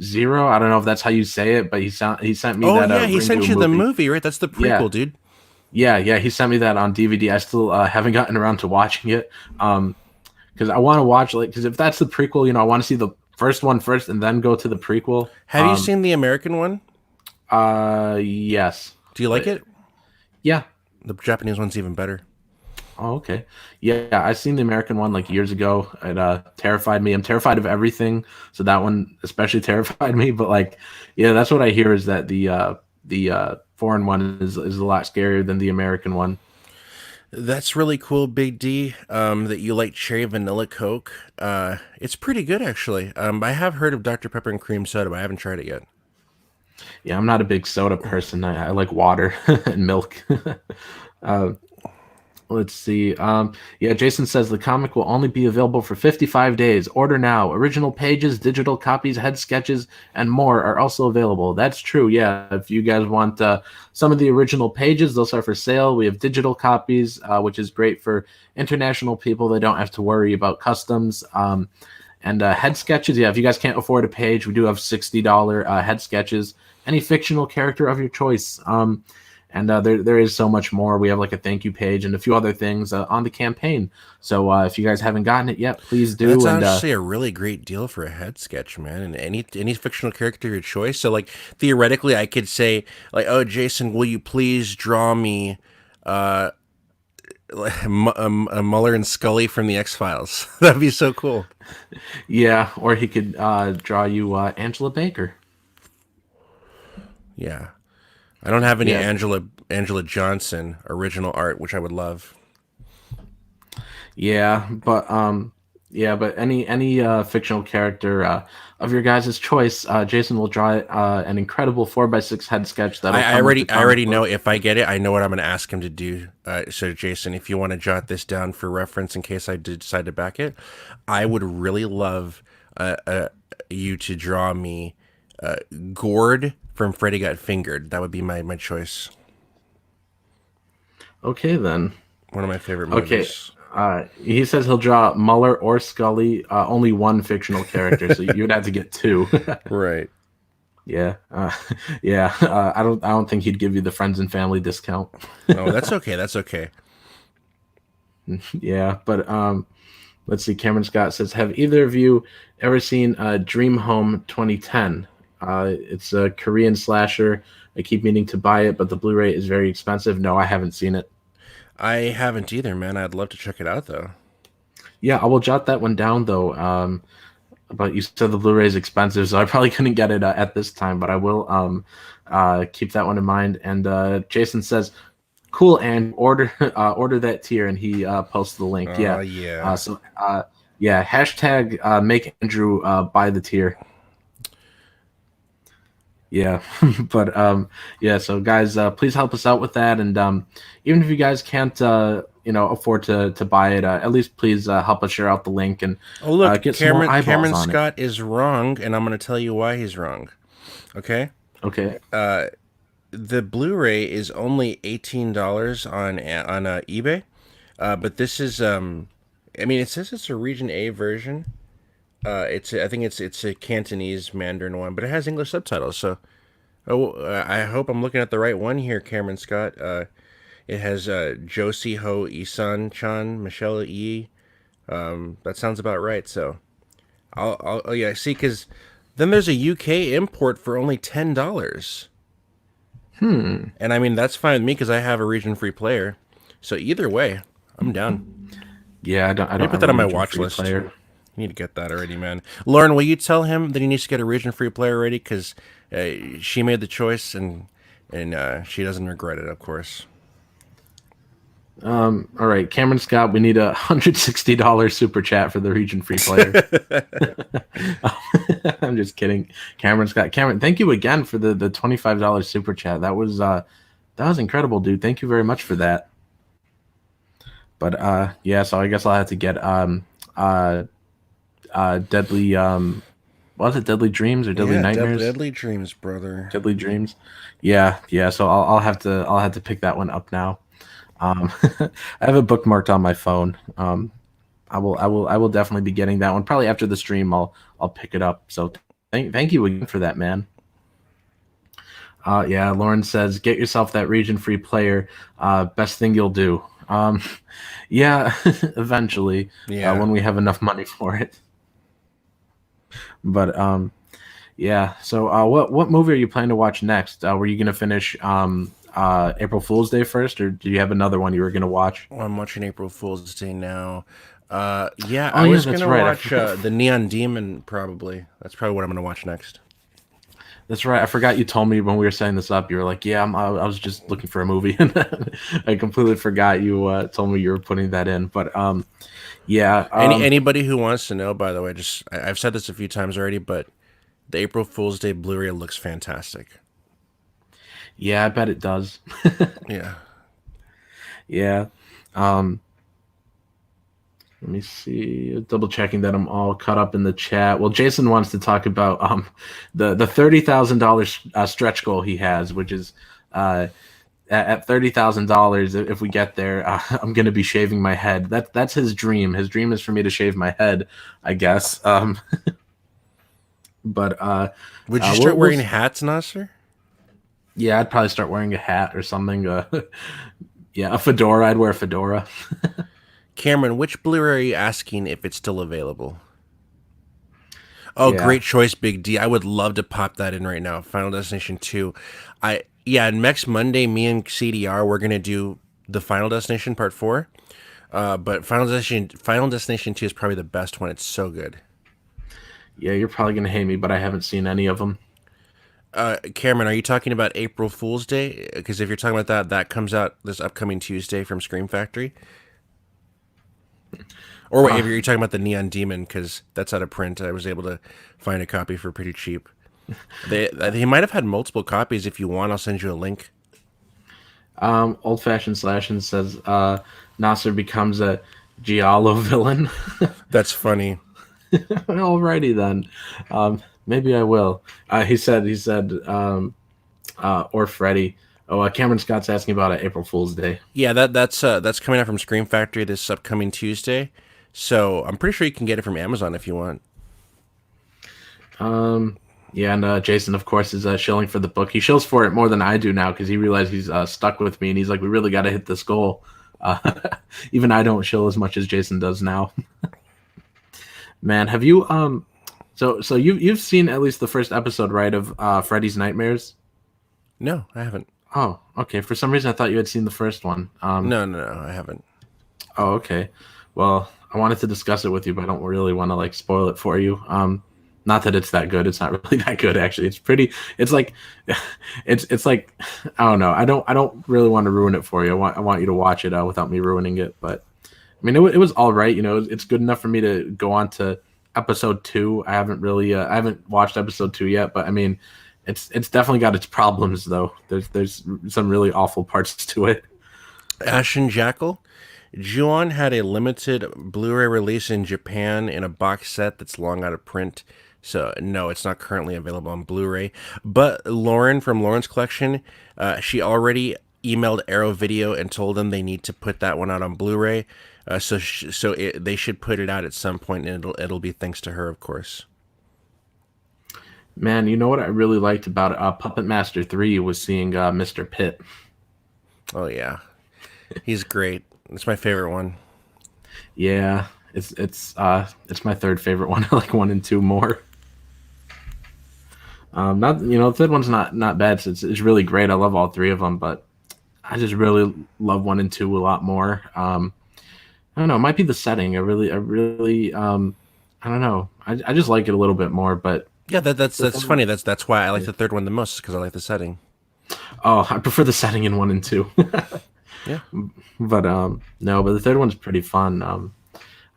Zero. I don't know if that's how you say it, but he sent me Oh that. yeah, he Ringu sent you the movie, right? That's the prequel, Yeah. dude. Yeah, he sent me that on DVD. I still haven't gotten around to watching it because I want to watch because if that's the prequel, I want to see the first one first and then go to the prequel. Have you seen the American one? Yes. Do you like it? Yeah. The Japanese one's even better. Oh, okay. Yeah, I've seen the American one like years ago. It terrified me. I'm terrified of everything, so that one especially terrified me. But yeah, that's what I hear is that the foreign one is a lot scarier than the American one. That's really cool, Big D. That you like cherry vanilla Coke. It's pretty good actually. I have heard of Dr. Pepper and cream soda, but I haven't tried it yet. Yeah, I'm not a big soda person. I like water and milk. Let's see. Yeah, Jason says the comic will only be available for 55 days. Order now. Original pages, digital copies, head sketches, and more are also available. That's true. Yeah, if you guys want some of the original pages, those are for sale. We have digital copies, which is great for international people. They don't have to worry about customs. And head sketches, yeah, if you guys can't afford a page, we do have $60 head sketches. Any fictional character of your choice. And there is so much more. We have a thank you page and a few other things on the campaign. So if you guys haven't gotten it yet, please do. That's and actually a really great deal for a head sketch, man. And any fictional character of your choice. So theoretically, I could say oh, Jason, will you please draw me Mulder and Scully from the X-Files? That'd be so cool. Yeah, or he could draw you Angela Baker. Yeah. I don't have any Yeah. Angela Johnson original art, which I would love. Yeah, but any fictional character of your guys' choice, Jason will draw an incredible 4x6 head sketch that I already know if I get it. I know what I'm going to ask him to do. So, Jason, if you want to jot this down for reference in case I did decide to back it, I would really love you to draw me Gord from Freddy Got Fingered. That would be my choice. Okay, then. One of my favorite Okay. movies. He says he'll draw Mueller or Scully, only one fictional character, so you'd have to get two. Right. Yeah, yeah. I don't think he'd give you the friends and family discount. Oh, that's okay. That's okay. Yeah, but let's see. Cameron Scott says, "Have either of you ever seen Dream Home 2010? It's a Korean slasher. I keep meaning to buy it, but the Blu-ray is very expensive. No, I haven't seen it. I haven't either, man. I'd love to check it out though. Yeah, I will jot that one down though. But you said the Blu-ray is expensive, so I probably couldn't get it at this time. But I will keep that one in mind. And Jason says, "Cool, and order order that tier," and he posts the link. Oh Yeah. yeah. Yeah. Hashtag make Andrew buy the tier. Yeah, but yeah. So guys, please help us out with that, and even if you guys can't, afford to buy it, at least please help us share out the link and Oh look, get some more eyeballs Cameron on it. Scott is wrong, and I'm going to tell you why he's wrong. Okay. Okay. The Blu-ray is only $18 on eBay, but this is I mean, it says it's a Region A version. I think it's a Cantonese Mandarin one, but it has English subtitles. So, I hope I'm looking at the right one here, Cameron Scott. It has Josie Ho Isan Chan Michelle Yi. That sounds about right. So, oh yeah, see, because then there's a UK import for only $10. And I mean, that's fine with me because I have a region free player. So either way, I'm down. Yeah, I Maybe don't put have that a on my region watch free list. player. I need to get that already, man. Lauren, will you tell him that he needs to get a region free player already? Because she made the choice and she doesn't regret it, of course. All right, Cameron Scott, we need $160 super chat for the region free player. I'm just kidding, Cameron Scott. Cameron, thank you again for the $25 super chat. That was incredible, dude. Thank you very much for that. But yeah, so I guess I'll have to get Deadly was it Deadly Dreams or Deadly Nightmares? Deadly Dreams, brother. Deadly Dreams. Yeah, yeah. So I'll have to pick that one up now. I have it bookmarked on my phone. I will definitely be getting that one. Probably after the stream, I'll pick it up. So thank you again for that, man. Yeah, Lauren says, get yourself that region free player. Best thing you'll do. Yeah, eventually, Yeah. when we have enough money for it. But yeah. So what movie are you planning to watch next? Were you gonna finish April Fool's Day first, or do you have another one you were gonna watch? Oh, I'm watching April Fool's Day now. Yeah, Oh I yeah, was that's gonna right. watch the Neon Demon. Probably that's probably what I'm gonna watch next. That's right. I forgot you told me when we were setting this up. You were like, "Yeah, I was just looking for a movie," and I completely forgot you told me you were putting that in. But yeah. Anybody who wants to know, by the way, I've said this a few times already, but the April Fool's Day Blu-ray looks fantastic. Yeah, I bet it does. Yeah. Yeah. Let me see. Double checking that I'm all caught up in the chat. Well, Jason wants to talk about the $30,000 stretch goal he has, which is at $30,000. If we get there, I'm gonna be shaving my head. That's his dream. His dream is for me to shave my head, I guess. But would you start wearing hats, Nasser? Yeah, I'd probably start wearing a hat or something. Yeah, a fedora. I'd wear a fedora. Cameron, which Blu-ray are you asking if it's still available? Oh, Yeah. great choice, Big D. I would love to pop that in right now. Final Destination 2. Next Monday, me and CDR, we're going to do the Final Destination Part 4. But Final Destination 2 is probably the best one. It's so good. Yeah, you're probably going to hate me, but I haven't seen any of them. Cameron, are you talking about April Fool's Day? Because if you're talking about that comes out this upcoming Tuesday from Scream Factory. Or wait, if you're talking about the Neon Demon, because that's out of print. I was able to find a copy for pretty cheap. They might have had multiple copies. If you want, I'll send you a link. Old Fashioned Slashin says Nasser becomes a Giallo villain. That's funny. Alrighty then. Maybe I will. He said or Freddy. Oh, Cameron Scott's asking about it, April Fool's Day. Yeah, that's coming out from Scream Factory this upcoming Tuesday. So I'm pretty sure you can get it from Amazon if you want. Um, yeah, and Jason, of course, is shilling for the book. He shills for it more than I do now because he realized he's stuck with me, and he's like, "We really got to hit this goal." Uh, Even I don't shill as much as Jason does now. Man, have you so you've seen at least the first episode, right, of Freddy's Nightmares? No, I haven't. Oh, okay. For some reason, I thought you had seen the first one. No, I haven't. Oh, okay. Well, I wanted to discuss it with you, but I don't really want to like spoil it for you. Not that it's that good. It's not really that good, actually. It's pretty. It's like, it's like, I don't know. I don't really want to ruin it for you. I want you to watch it without me ruining it. But I mean, it was all right. You know, it's good enough for me to go on to episode two. I haven't watched episode two yet, but I mean, it's definitely got its problems though. There's some really awful parts to it. Ashen Jackal. Ju-on had a limited Blu-ray release in Japan in a box set that's long out of print. So no, it's not currently available on Blu-ray. But Lauren from Lauren's Collection, she already emailed Arrow Video and told them they need to put that one out on Blu-ray. They should put it out at some point, and it'll be thanks to her, of course. Man, you know what I really liked about Puppet Master 3 was seeing Mr. Pitt. Oh yeah, he's great. It's my favorite one. Yeah, it's my third favorite one. I like one and two more. Not the third one's not bad. So it's really great. I love all three of them, but I just really love one and two a lot more. I don't know. It might be the setting. I don't know. I just like it a little bit more. But Yeah, that's funny. That's why I like the third one the most because I like the setting. oh, I prefer the setting in one and two. Yeah. But no, but the third one's pretty fun.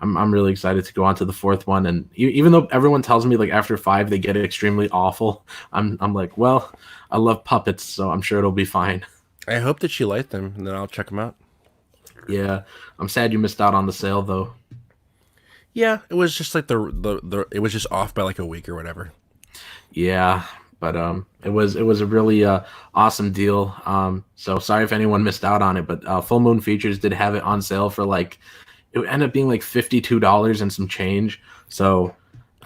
I'm really excited to go on to the fourth one, and even though everyone tells me like after five they get extremely awful, I'm like, well, I love puppets, so I'm sure it'll be fine. I hope that you like them, and then I'll check them out. Yeah, I'm sad you missed out on the sale though. Yeah, it was just like the it was just off by like a week or whatever. Yeah, but it was a really awesome deal. So sorry if anyone missed out on it, but Full Moon Features did have it on sale for like it ended up being like $52 and some change. So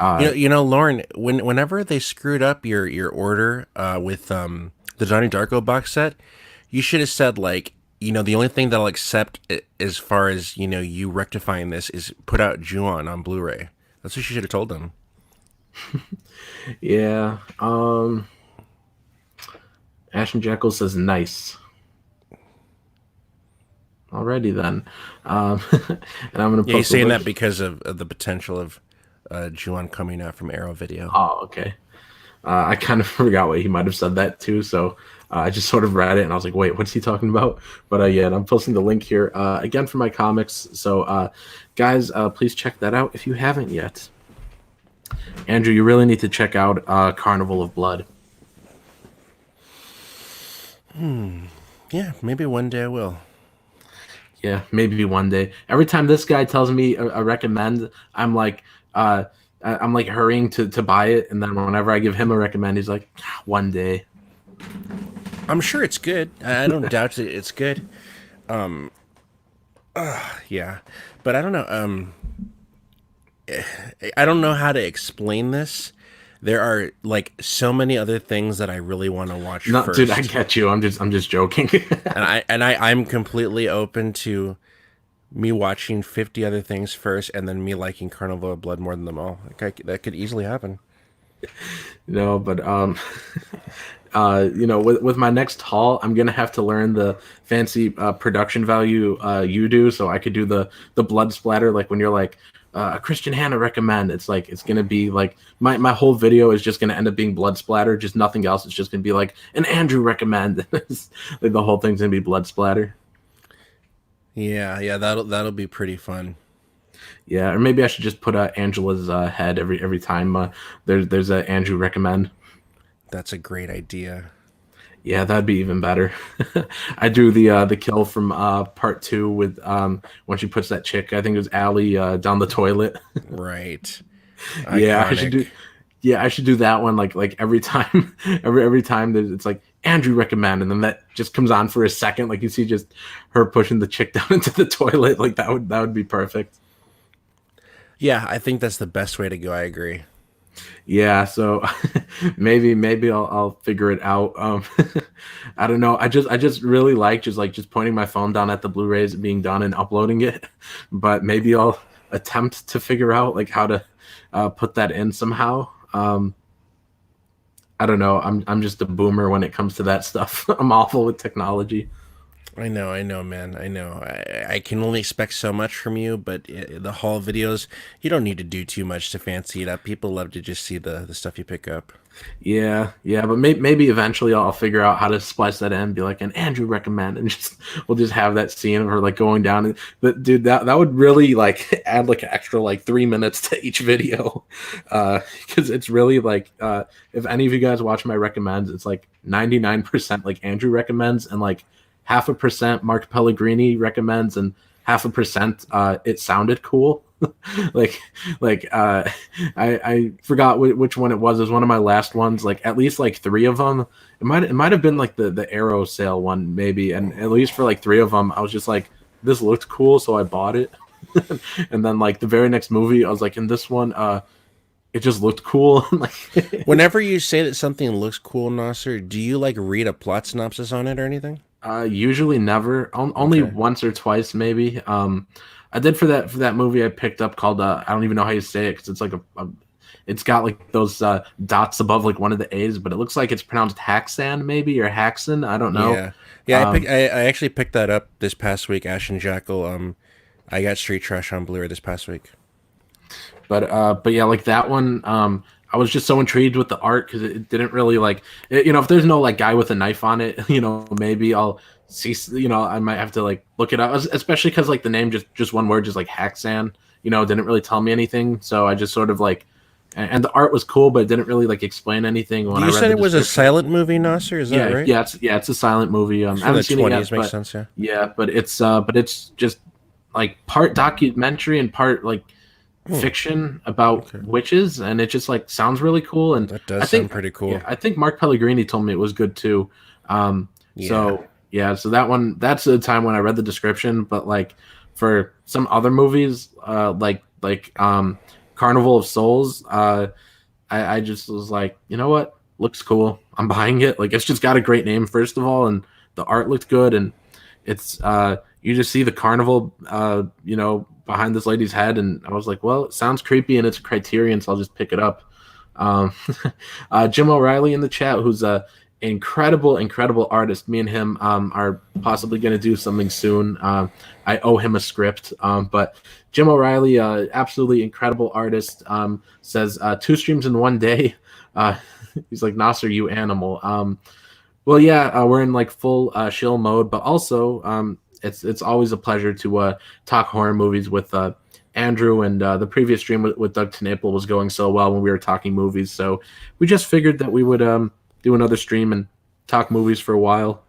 Lauren, whenever they screwed up your order with the Johnny Darko box set, you should have said like, the only thing that I'll accept as far as you rectifying this is put out Ju-on on Blu-ray. That's what you should have told them. yeah, Ashton Jekyll says nice. Alrighty then, and I'm gonna Yeah, he's post a saying link. that because of the potential of Ju-on coming out from Arrow Video. Oh, okay. I kind of forgot what he might have said that too, so I just sort of read it and I was like, "Wait, what's he talking about?" But yeah, and I'm posting the link here again for my comics. So, guys, please check that out if you haven't yet. Andrew, you really need to check out Carnival of Blood. Yeah, maybe one day I will. Yeah, maybe one day. Every time this guy tells me a recommend, I'm like hurrying to buy it, and then whenever I give him a recommend, he's like, "Ah, one day." I'm sure it's good. I don't doubt that it's good. Yeah, but I don't know. I don't know how to explain this. There are like so many other things that I really want to watch No, first, dude, I get you. I'm just joking. and I'm completely open to me watching 50 other things first, and then me liking Carnival of Blood more than them all. Like that could easily happen. No, but with my next haul, I'm gonna have to learn the fancy production value you do, so I could do the blood splatter. Like when you're like a Christian Hannah recommend, it's like it's gonna be like my whole video is just gonna end up being blood splatter, just nothing else. It's just gonna be like an Andrew recommend. Like the whole thing's gonna be blood splatter. Yeah, that'll be pretty fun. Yeah, or maybe I should just put Angela's head every time there's a Andrew recommend. That's a great idea. Yeah, that'd be even better. I do the kill from part two with when she puts that chick, I think it was Allie, down the toilet. Right. Yeah, I should Iconic. Yeah, I should do that one like every time, every time that it's like Andrew recommend, and then that just comes on for a second, like you see just her pushing the chick down into the toilet, like that would be perfect. Yeah, I think that's the best way to go. I agree. Yeah, so maybe I'll figure it out. I don't know. I just really like just pointing my phone down at the Blu-rays being done and uploading it, but maybe I'll attempt to figure out like how to put that in somehow. I don't know. I'm just a boomer when it comes to that stuff. I'm awful with technology. I know, man. I know. I can only expect so much from you, but the haul videos, you don't need to do too much to fancy it up. People love to just see the stuff you pick up. Yeah, yeah, but maybe eventually I'll figure out how to splice that in, and be like, and Andrew recommend, and just we'll just have that scene of her like going down. But dude, that would really like add like an extra like 3 minutes to each video, because it's really like if any of you guys watch my recommends, it's like 99% like Andrew recommends, and like 0.5% Mark Pellegrini recommends, and 0.5% it sounded cool. like like I forgot which one it was. It was one of my last ones. Like at least like three of them. It might have been like the Arrow sale one maybe. And at least for like three of them, I was just like, this looked cool, so I bought it. And then like the very next movie, I was like, in this one, it just looked cool. Like Whenever you say that something looks cool, Nasser, do you like read a plot synopsis on it or anything? usually never. Only Okay. once or twice maybe. I did for that movie I picked up called I don't even know how you say it because it's like it's got like those dots above like one of the A's, but it looks like it's pronounced Haxan maybe or Haxan. I don't know. Yeah. Yeah, Um, I actually picked that up this past week, Ash and Jackal. I got Street Trash on Blu-ray this past week. but yeah, like that one. I was just so intrigued with the art because it didn't really like if there's no like guy with a knife on it, maybe I'll see. I might have to like look it up, especially because like the name just one word, just like Haxan. Didn't really tell me anything, so I just sort of like, and the art was cool, but it didn't really like explain anything when I You read said the it was a description. silent movie, Nasser, is that Yeah, right? yeah, it's a silent movie. It's I from haven't the seen it yet, 20s, makes but sense, yeah. yeah, but it's just like part documentary and part like Hmm, fiction about okay. witches, and it just like sounds really cool. And That I does sound think, pretty yeah, cool. I think Mark Pellegrini told me it was good too. Yeah. So yeah, so that's the time when I read the description. But like for some other movies, like Carnival of Souls, I just was like, you know what, looks cool. I'm buying it. Like it's just got a great name first of all, and the art looked good, and it's you just see the carnival behind this lady's head, and I was like, well, it sounds creepy and it's a Criterion, so I'll just pick it up. um Jim O'Reilly in the chat, who's a incredible artist. Me and him are possibly going to do something soon. I owe him a script, but Jim O'Reilly, absolutely incredible artist, says 2 streams in one day. uh he's like, Nasser, you animal. Well, yeah, we're in like full shill mode, but also it's always a pleasure to talk horror movies with Andrew, and the previous stream with Doug Tanaple was going so well when we were talking movies, so we just figured that we would do another stream and talk movies for a while.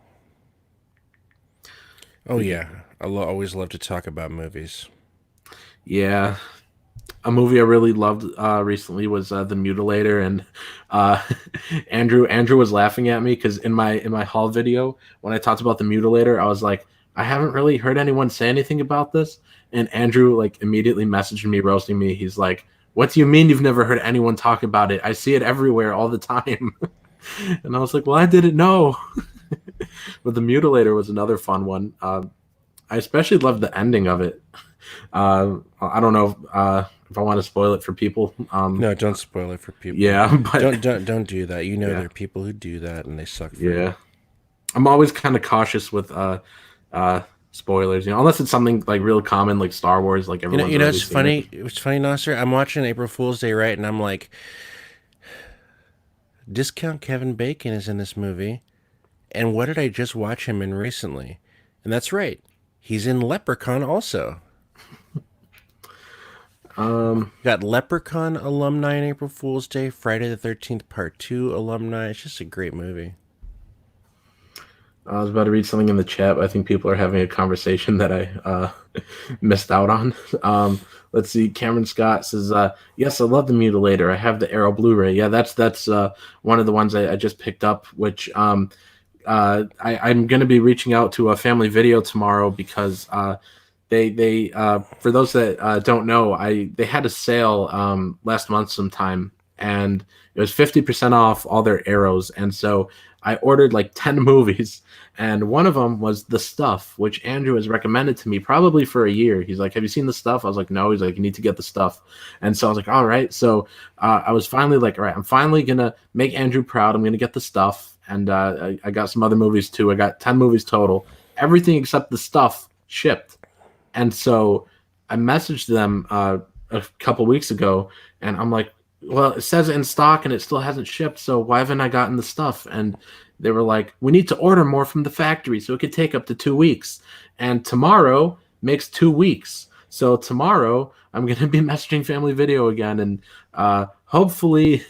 Oh, But yeah, yeah. Always love to talk about movies. yeah, a movie I really loved recently was The Mutilator, and uh, Andrew was laughing at me because in my haul video when I talked about The Mutilator, I was like, I haven't really heard anyone say anything about this, and Andrew like immediately messaged me roasting me. He's like, "What do you mean you've never heard anyone talk about it? I see it everywhere all the time." And I was like, "Well, I didn't know." But The Mutilator was another fun one. I especially loved the ending of it. I don't know if I want to spoil it for people. No, don't spoil it for people. Yeah, but Don't do that. You know yeah, there are people who do that and they suck for you. yeah. I'm always kind of cautious with uh, spoilers, unless it's something like real common, like Star Wars, like everyone's already It's seen it. funny. It's funny, Nasser. I'm watching April Fool's Day, right? And I'm like, Discount Kevin Bacon is in this movie. And what did I just watch him in recently? And that's right. He's in Leprechaun also. Um, Got Leprechaun alumni in April Fool's Day, Friday the 13th Part 2 alumni. It's just a great movie. I was about to read something in the chat, but I think people are having a conversation that I missed out on. Let's see. Cameron Scott says, "Yes, I love the Mutilator. I have the Arrow Blu-ray. Yeah, that's one of the ones I just picked up. Which I'm going to be reaching out to a Family Video tomorrow because they for those that don't know, I they had a sale last month sometime, and it was 50% off all their arrows, and so I ordered like 10 movies, and one of them was The Stuff, which Andrew has recommended to me probably for a year. He's like, "Have you seen The Stuff?" I was like, "No." He's like, "You need to get The Stuff," and so I was like, "All right." So I was finally like, "All right, I'm finally gonna make Andrew proud. I'm gonna get The Stuff," and I got some other movies too. I got 10 movies total. Everything except The Stuff shipped. And so I messaged them a couple weeks ago, and I'm like, "Well, it says in stock, and it still hasn't shipped. So why haven't I gotten the stuff?" And they were like, "We need to order more from the factory, so it could take up to 2 weeks." And tomorrow makes 2 weeks. So tomorrow I'm gonna be messaging Family Video again, and hopefully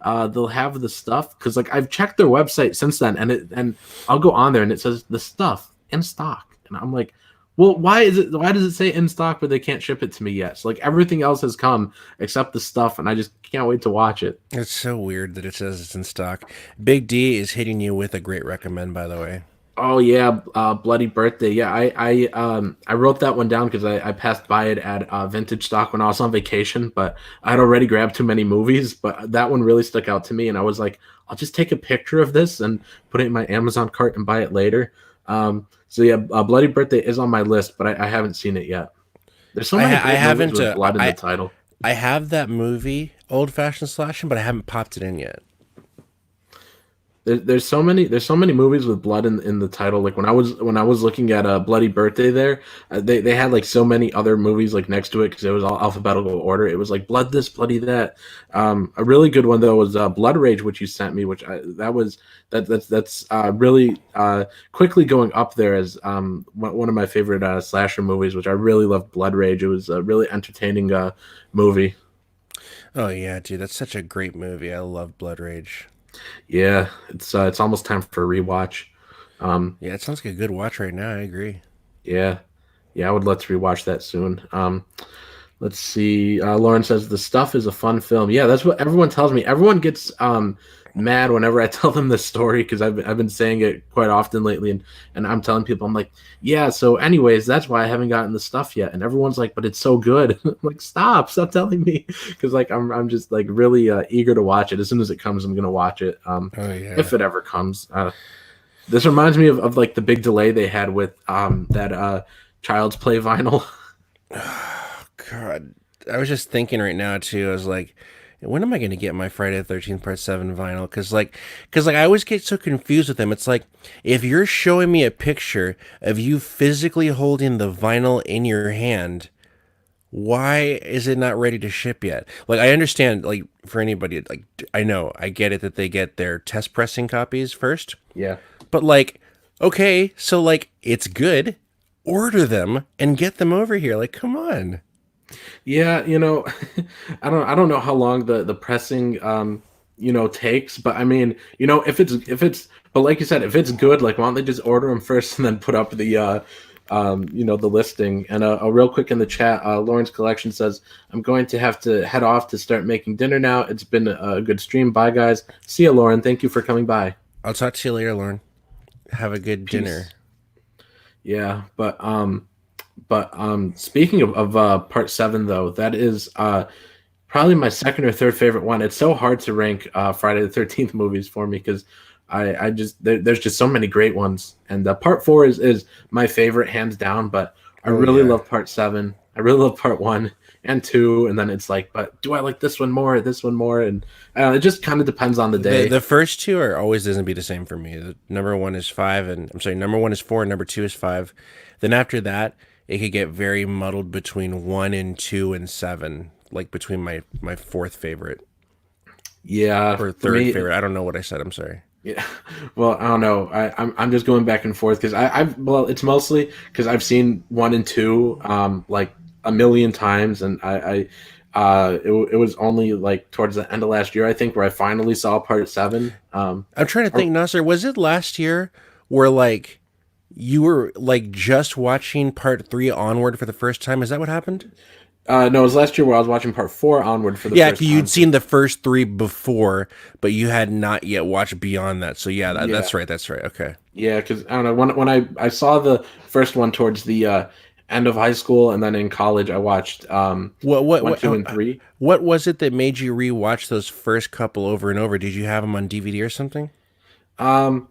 they'll have the stuff because like I've checked their website since then, and I'll go on there and it says the stuff in stock, and I'm like, well, why is it? Why does it say in stock, but they can't ship it to me yet? So like everything else has come except the stuff, and I just can't wait to watch it. It's so weird that it says it's in stock. Big D is hitting you with a great recommend, by the way. Oh yeah, Bloody Birthday. Yeah, I wrote that one down because I passed by it at Vintage Stock when I was on vacation, but I had already grabbed too many movies. But that one really stuck out to me, and I was like, I'll just take a picture of this and put it in my Amazon cart and buy it later. So yeah, Bloody Birthday is on my list, but I haven't seen it yet. There's so many I great movies haven't. with blood in the title. I have that movie, Old Fashioned Slashing, but I haven't popped it in yet. There's so many movies with blood in the title. Like when I was looking at a Bloody Birthday there, they had like so many other movies like next to it because it was all alphabetical order. It was like blood this, bloody that. A really good one though was Blood Rage, which you sent me, which that's really quickly going up there as one of my favorite slasher movies, which I really love. Blood Rage. It was a really entertaining movie. Oh yeah, dude, that's such a great movie. I love Blood Rage. Yeah, it's almost time for a rewatch. Um, Yeah, it sounds like a good watch right now. I agree. yeah, yeah, I would love to rewatch that soon. Let's see. Lauren says the stuff is a fun film. Yeah, that's what everyone tells me. Everyone gets mad whenever I tell them this story because I've been saying it quite often lately, and I'm telling people I'm like, yeah. So, anyways, that's why I haven't gotten the stuff yet, and everyone's like, but it's so good. I'm like, stop telling me because like I'm just like really eager to watch it. As soon as it comes, I'm gonna watch it. Oh yeah. If it ever comes. This reminds me of like the big delay they had with that Child's Play vinyl. God, I was just thinking right now too. I was like, when am I going to get my Friday the 13th Part 7 vinyl? Because I always get so confused with them. It's like if you're showing me a picture of you physically holding the vinyl in your hand, why is it not ready to ship yet? Like I understand, like for anybody, like I know, I get it that they get their test pressing copies first, Yeah. but like, okay, so like it's good. Order them and get them over here. Like, come on. Yeah, I don't know how long the pressing takes, but I mean, if it's but like you said, if it's good, like why don't they just order them first and then put up the the listing. And a real quick in the chat, Lauren's Collection says, "I'm going to have to head off to start making dinner now. It's been a good stream. Bye guys. See you, Lauren. Thank you for coming by. I'll talk to you later, Lauren. Have a good dinner. Peace." Yeah, but speaking of part seven though, that is probably my second or third favorite one. It's so hard to rank Friday the 13th movies for me because I just there's just so many great ones, and part four is my favorite hands down. But I Oh really yeah. love part seven. I really love part one and two, and then it's like, but do I like this one more, this one more? And it just kind of depends on the The day. the first two are always doesn't be the same for me. The number one is five, and I'm sorry, number one is four, and number two is five. Then after that, it could get very muddled between one and two and seven, like between my fourth favorite Yeah, or for third me, favorite. I don't know what I said. I'm sorry. yeah. Well, I don't know. I'm just going back and forth because it's mostly because I've seen one and two like a million times, and it was only like towards the end of last year I think where I finally saw part seven. I'm trying to Or- think, Nasser. Was it last year where like you were like just watching part three onward for the first time. Is that what happened? No, it was last year where I was watching part four onward for the Yeah, first 'cause you'd time. seen the first three before, but you had not yet watched beyond that. So yeah, Yeah, that's right. That's right. Okay. yeah, because I don't know when I saw the first one towards the end of high school, and then in college I watched What what one, what two, and three. what was it that made you rewatch those first couple over and over? Did you have them on DVD or something, Um,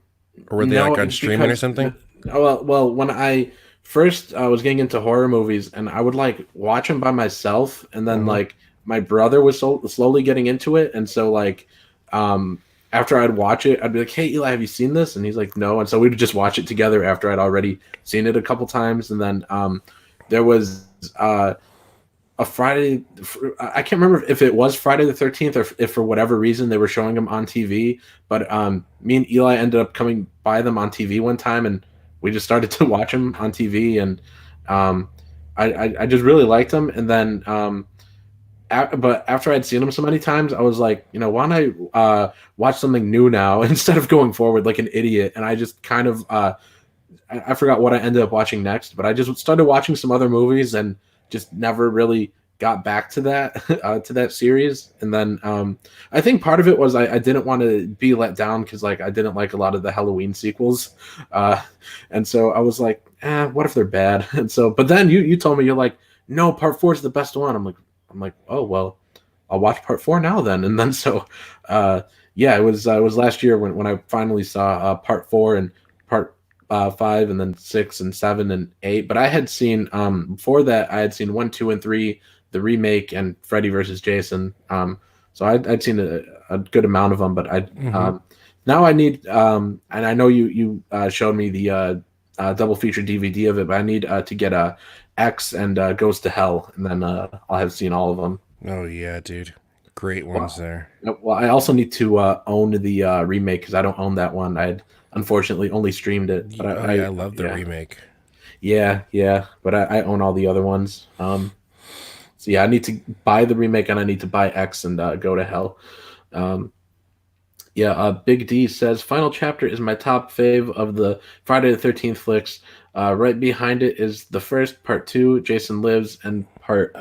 or were they no, like on it's streaming or because something? well, when I first was getting into horror movies, and I would like watch them by myself, and then Mm-hmm. like my brother was slowly getting into it, and so like um after I'd watch it, I'd be like, "Hey Eli, have you seen this?" And he's like, "No," and so we'd just watch it together after I'd already seen it a couple times, and then there was a Friday. I can't remember if it was Friday the 13th or if for whatever reason they were showing them on TV. But me and Eli ended up coming by them on TV one time, and we just started to watch them on TV, and um, I just really liked them. And then, but after I'd seen them so many times, I was like, why don't I watch something new now instead of going forward like an idiot? And I just kind of I forgot what I ended up watching next, but I just started watching some other movies and just never really got back to that series. And then I think part of it was I didn't want to be let down because like I didn't like a lot of the Halloween sequels, uh, and so I was like, what if they're bad? And so, but then you told me you're like, no, part four is the best one. I'm like, oh well, I'll watch part four now then. And then so yeah, it was last year when I finally saw part four and part five, and then six and seven and eight. But I had seen before that I had seen one, two, and three, the remake, and Freddy versus Jason. So I'd seen a good amount of them. But I Mm-hmm. now I need and I know you showed me the double feature DVD of it, but I need to get X and Goes to Hell, and then I'll have seen all of them. Oh yeah, dude, great ones Well, there. well, I also need to own the remake because I don't own that one. I'd unfortunately only streamed it, but Oh yeah, I I love the yeah. remake. Yeah, but I own all the other ones. So yeah, I need to buy the remake and I need to buy X and Go to Hell. Um, yeah, Big D says Final Chapter is my top fave of the Friday the 13th flicks. Right behind it is the first part two, Jason Lives, and part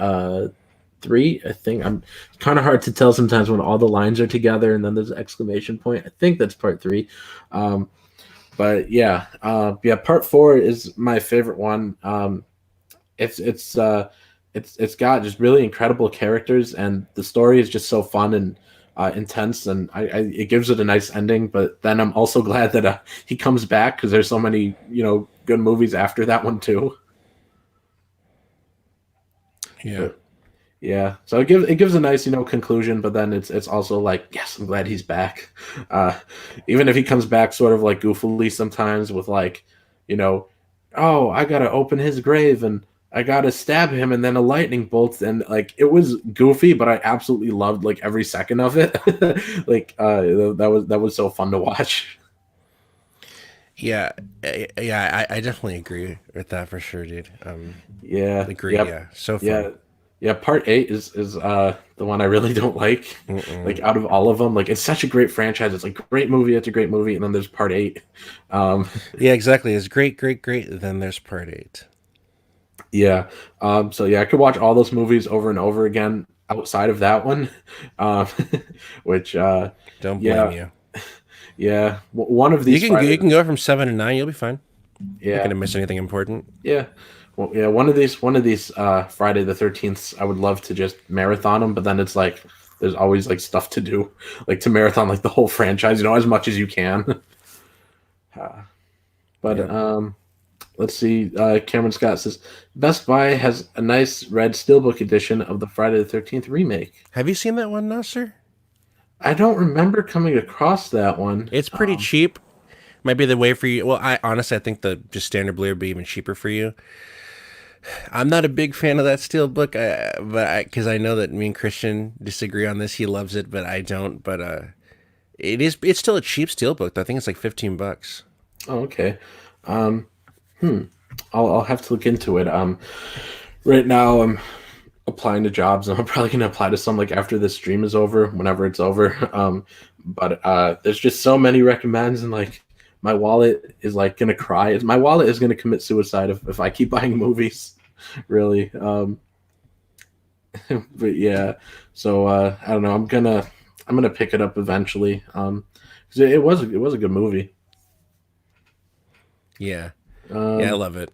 three. I think I'm kind of hard to tell sometimes when all the lines are together and then there's an exclamation point. I think that's part three. Um, but yeah, yeah, part four is my favorite one. It's it's got just really incredible characters, and the story is just so fun and intense, and it gives it a nice ending. But then I'm also glad that he comes back because there's so many good movies after that one too. Yeah. But yeah, so it gives a nice conclusion, but then it's also like, yes, I'm glad he's back. Uh, Even if he comes back sort of like goofily sometimes with like, you know, oh, I gotta open his grave and I gotta stab him and then a lightning bolt, and like it was goofy, but I absolutely loved like every second of it. Like that was so fun to watch. Yeah, yeah, I definitely agree with that for sure, dude. Yeah, Agree. yep, Yeah, so fun. yeah, yeah. Part eight is the one I really don't like. Like Mm-mm. out of all of them, like it's such a great franchise. It's like great movie. It's a great movie, and then there's part eight. Um, Yeah, exactly. It's great, great, great. Then there's part eight. yeah. So yeah, I could watch all those movies over and over again outside of that one. Um, which Don't blame yeah, you. yeah. One of these You Friday. can go from 7 to 9. You'll be fine. Not Yeah, gonna miss anything important. yeah. Well, yeah. One of these Friday the 13th. I would love to just marathon them, but then it's like there's always like stuff to do, like to marathon like the whole franchise, as much as you can. Uh, but Yep. let's see. Cameron Scott says Best Buy has a nice red steelbook edition of the Friday the 13th remake. Have you seen that one, Nasser? I don't remember coming across that one. It's pretty cheap. Might be the way for you. Well, I honestly I think the just standard Blu would be even cheaper for you. I'm not a big fan of that steel book, but because I know that me and Christian disagree on this. He loves it, but I don't. But it's still a cheap steel book. I think it's like $15. Oh, okay. Um, hmm. I'll have to look into it. Right now I'm applying to jobs, and I'm probably gonna apply to some like after this stream is over, whenever it's over. But there's just so many recommends, and like my wallet is like gonna cry. My wallet is gonna commit suicide if I keep buying movies. Really. But yeah, so I don't know. I'm gonna pick it up eventually. 'Cause it was a good movie. Yeah, yeah, I Um, love it.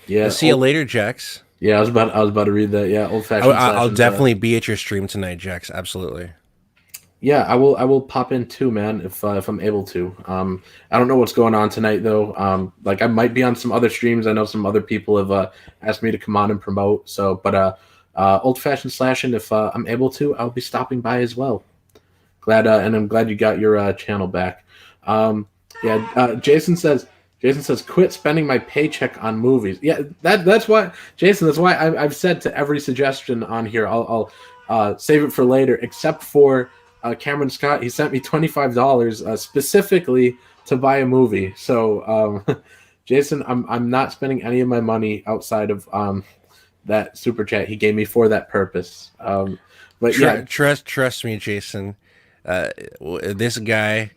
yeah, See you later, Jax. yeah. I was about to read that. Yeah, old fashioned I'll sessions. definitely be at your stream tonight, Jax. Absolutely. Yeah, I will pop in too, man, if I'm able to. I don't know what's going on tonight though. Like I might be on some other streams. I know some other people have asked me to come on and promote. So, but old fashioned slashing. If I'm able to, I'll be stopping by as well. And I'm glad you got your channel back. Um, yeah, Jason says quit spending my paycheck on movies. Yeah, that's why Jason. That's why I've said to every suggestion on here. I'll save it for later, except for Cameron Scott. He sent me $25 specifically to buy a movie. So Jason, I'm not spending any of my money outside of that super chat he gave me for that purpose. But yeah, Trust me, Jason. Uh, this guy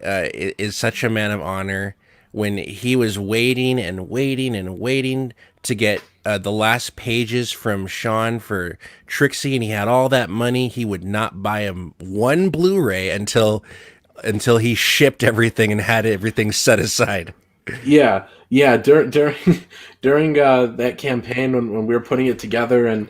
is such a man of honor. When he was waiting and waiting and waiting to get the last pages from Sean for Trixie, and he had all that money, he would not buy him one Blu-ray until he shipped everything and had everything set aside. yeah. During that campaign when we were putting it together, and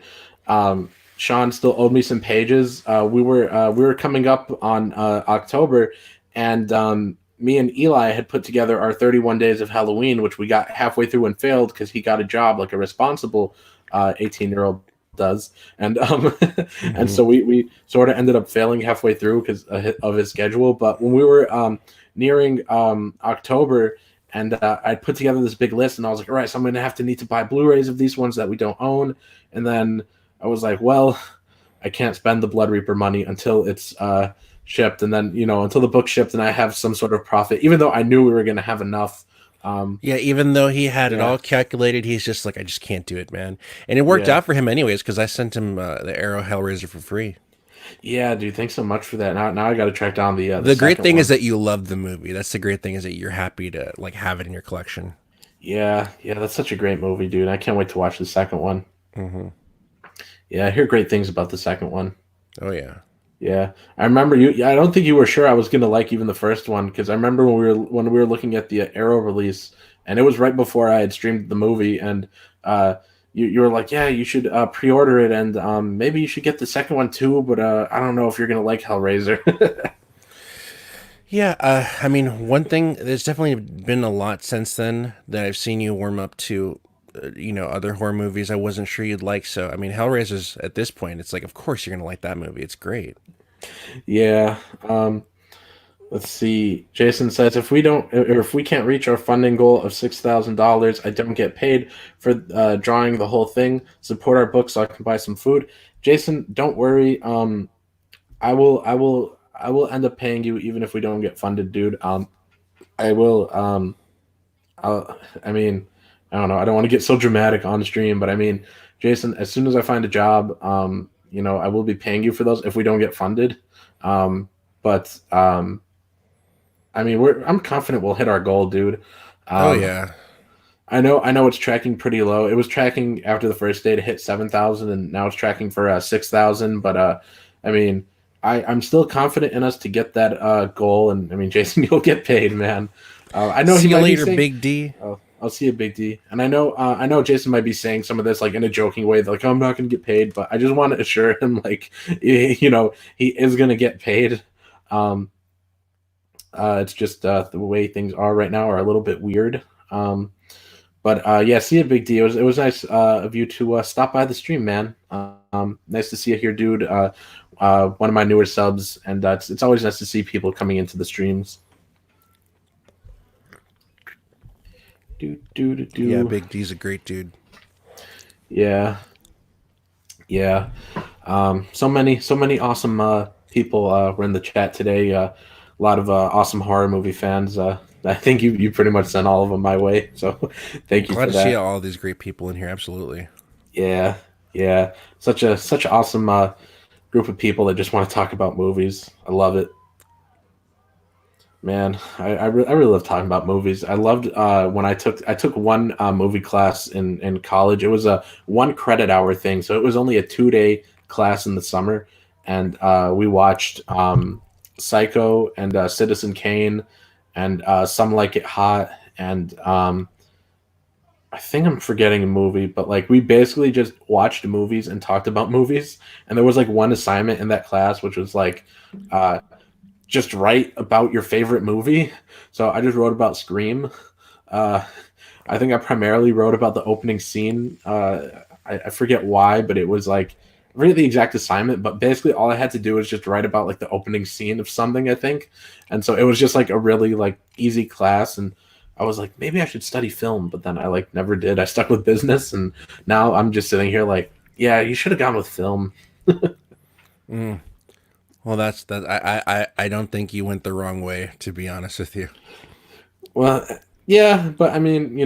Sean still owed me some pages. We were coming up on October, and me and Eli had put together our 31 Days of Halloween, which we got halfway through and failed because he got a job like a responsible 18-year-old does, and and Mm-hmm. so we sort of ended up failing halfway through because of his schedule. But when we were nearing October, and I put together this big list, and I was like, all right, so I'm going to have to need to buy Blu-rays of these ones that we don't own. And then I was like, well, I can't spend the Blood Reaper money until it's shipped. And then, until the book shipped and I have some sort of profit, even though I knew we were going to have enough. Yeah, even though he had it Yeah. all calculated, he's just like, I just can't do it, man. And it worked Yeah. out for him anyways, because I sent him the Arrow Hellraiser for free. Yeah, dude, thanks so much for that. Now I got to track down the The great second thing is one. that you love the movie. That's the great thing, is that you're happy to like have it in your collection. Yeah. Yeah. That's such a great movie, dude. I can't wait to watch the second one. Hmm. Yeah. I hear great things about the second one. Oh yeah. Yeah, I remember you. Yeah, I don't think you were sure I was gonna like even the first one because I remember when we were looking at the Arrow release, and it was right before I had streamed the movie, and you were like, yeah, you should pre-order it, and maybe you should get the second one too, but I don't know if you're gonna like Hellraiser. Yeah, I mean, one thing, there's definitely been a lot since then that I've seen you warm up to, other horror movies I wasn't sure you'd like. So, I mean, Hellraiser's at this point, it's like, of course you're gonna like that movie. It's great. Yeah. Let's see. Jason says if we can't reach our funding goal of $6,000, I don't get paid for drawing the whole thing. Support our book so I can buy some food. Jason, don't worry. I will end up paying you even if we don't get funded, dude. I will. I mean, I don't know. I don't want to get so dramatic on stream, but I mean, Jason, as soon as I find a job, I will be paying you for those if we don't get funded. But I mean, I'm confident we'll hit our goal, dude. Oh Um, yeah. I know it's tracking pretty low. It was tracking after the first day to hit 7,000, and now it's tracking for 6,000. But I mean, I'm still confident in us to get that goal. And I mean, Jason, you'll get paid, man. I know he See you might be later, saying, Big D. "Oh, I'll see you, Big D." And I know Jason might be saying some of this like in a joking way, like, "I'm not going to get paid," but I just want to assure him, like, he is going to get paid. Um, it's just the way things are right now are a little bit weird. But yeah, see you, Big D. It was nice of you to stop by the stream, man. Nice to see you here, dude. One of my newer subs, and it's always nice to see people coming into the streams. Do do do Yeah, do. Big D's a great dude. Yeah, yeah. So many awesome people were in the chat today. A lot of awesome horror movie fans. I think you pretty much sent all of them my way. So thank you Glad for to see that. all these great people in here. Absolutely. Yeah, yeah. Such an awesome group of people that just want to talk about movies. I love it. Man, I really love talking about movies. I loved when I took one movie class in college. It was a 1 credit hour thing, so it was only a 2 day class in the summer, and we watched Psycho and Citizen Kane and Some Like It Hot, and I think I'm forgetting a movie, but like we basically just watched movies and talked about movies. And there was like one assignment in that class, which was like uh, just write about your favorite movie. So I just wrote about Scream. Uh, I think I primarily wrote about the opening scene. I forget why, but it was like I forget the exact assignment, but basically all I had to do was just write about like the opening scene of something, I think. And so it was just like a really like easy class, and I was like, maybe I should study film, but then I like never did. I stuck with business, and now I'm just sitting here like, yeah, you should have gone with film. Mm. Well, that's that. I don't think you went the wrong way, to be honest with you. Well, yeah, but I mean,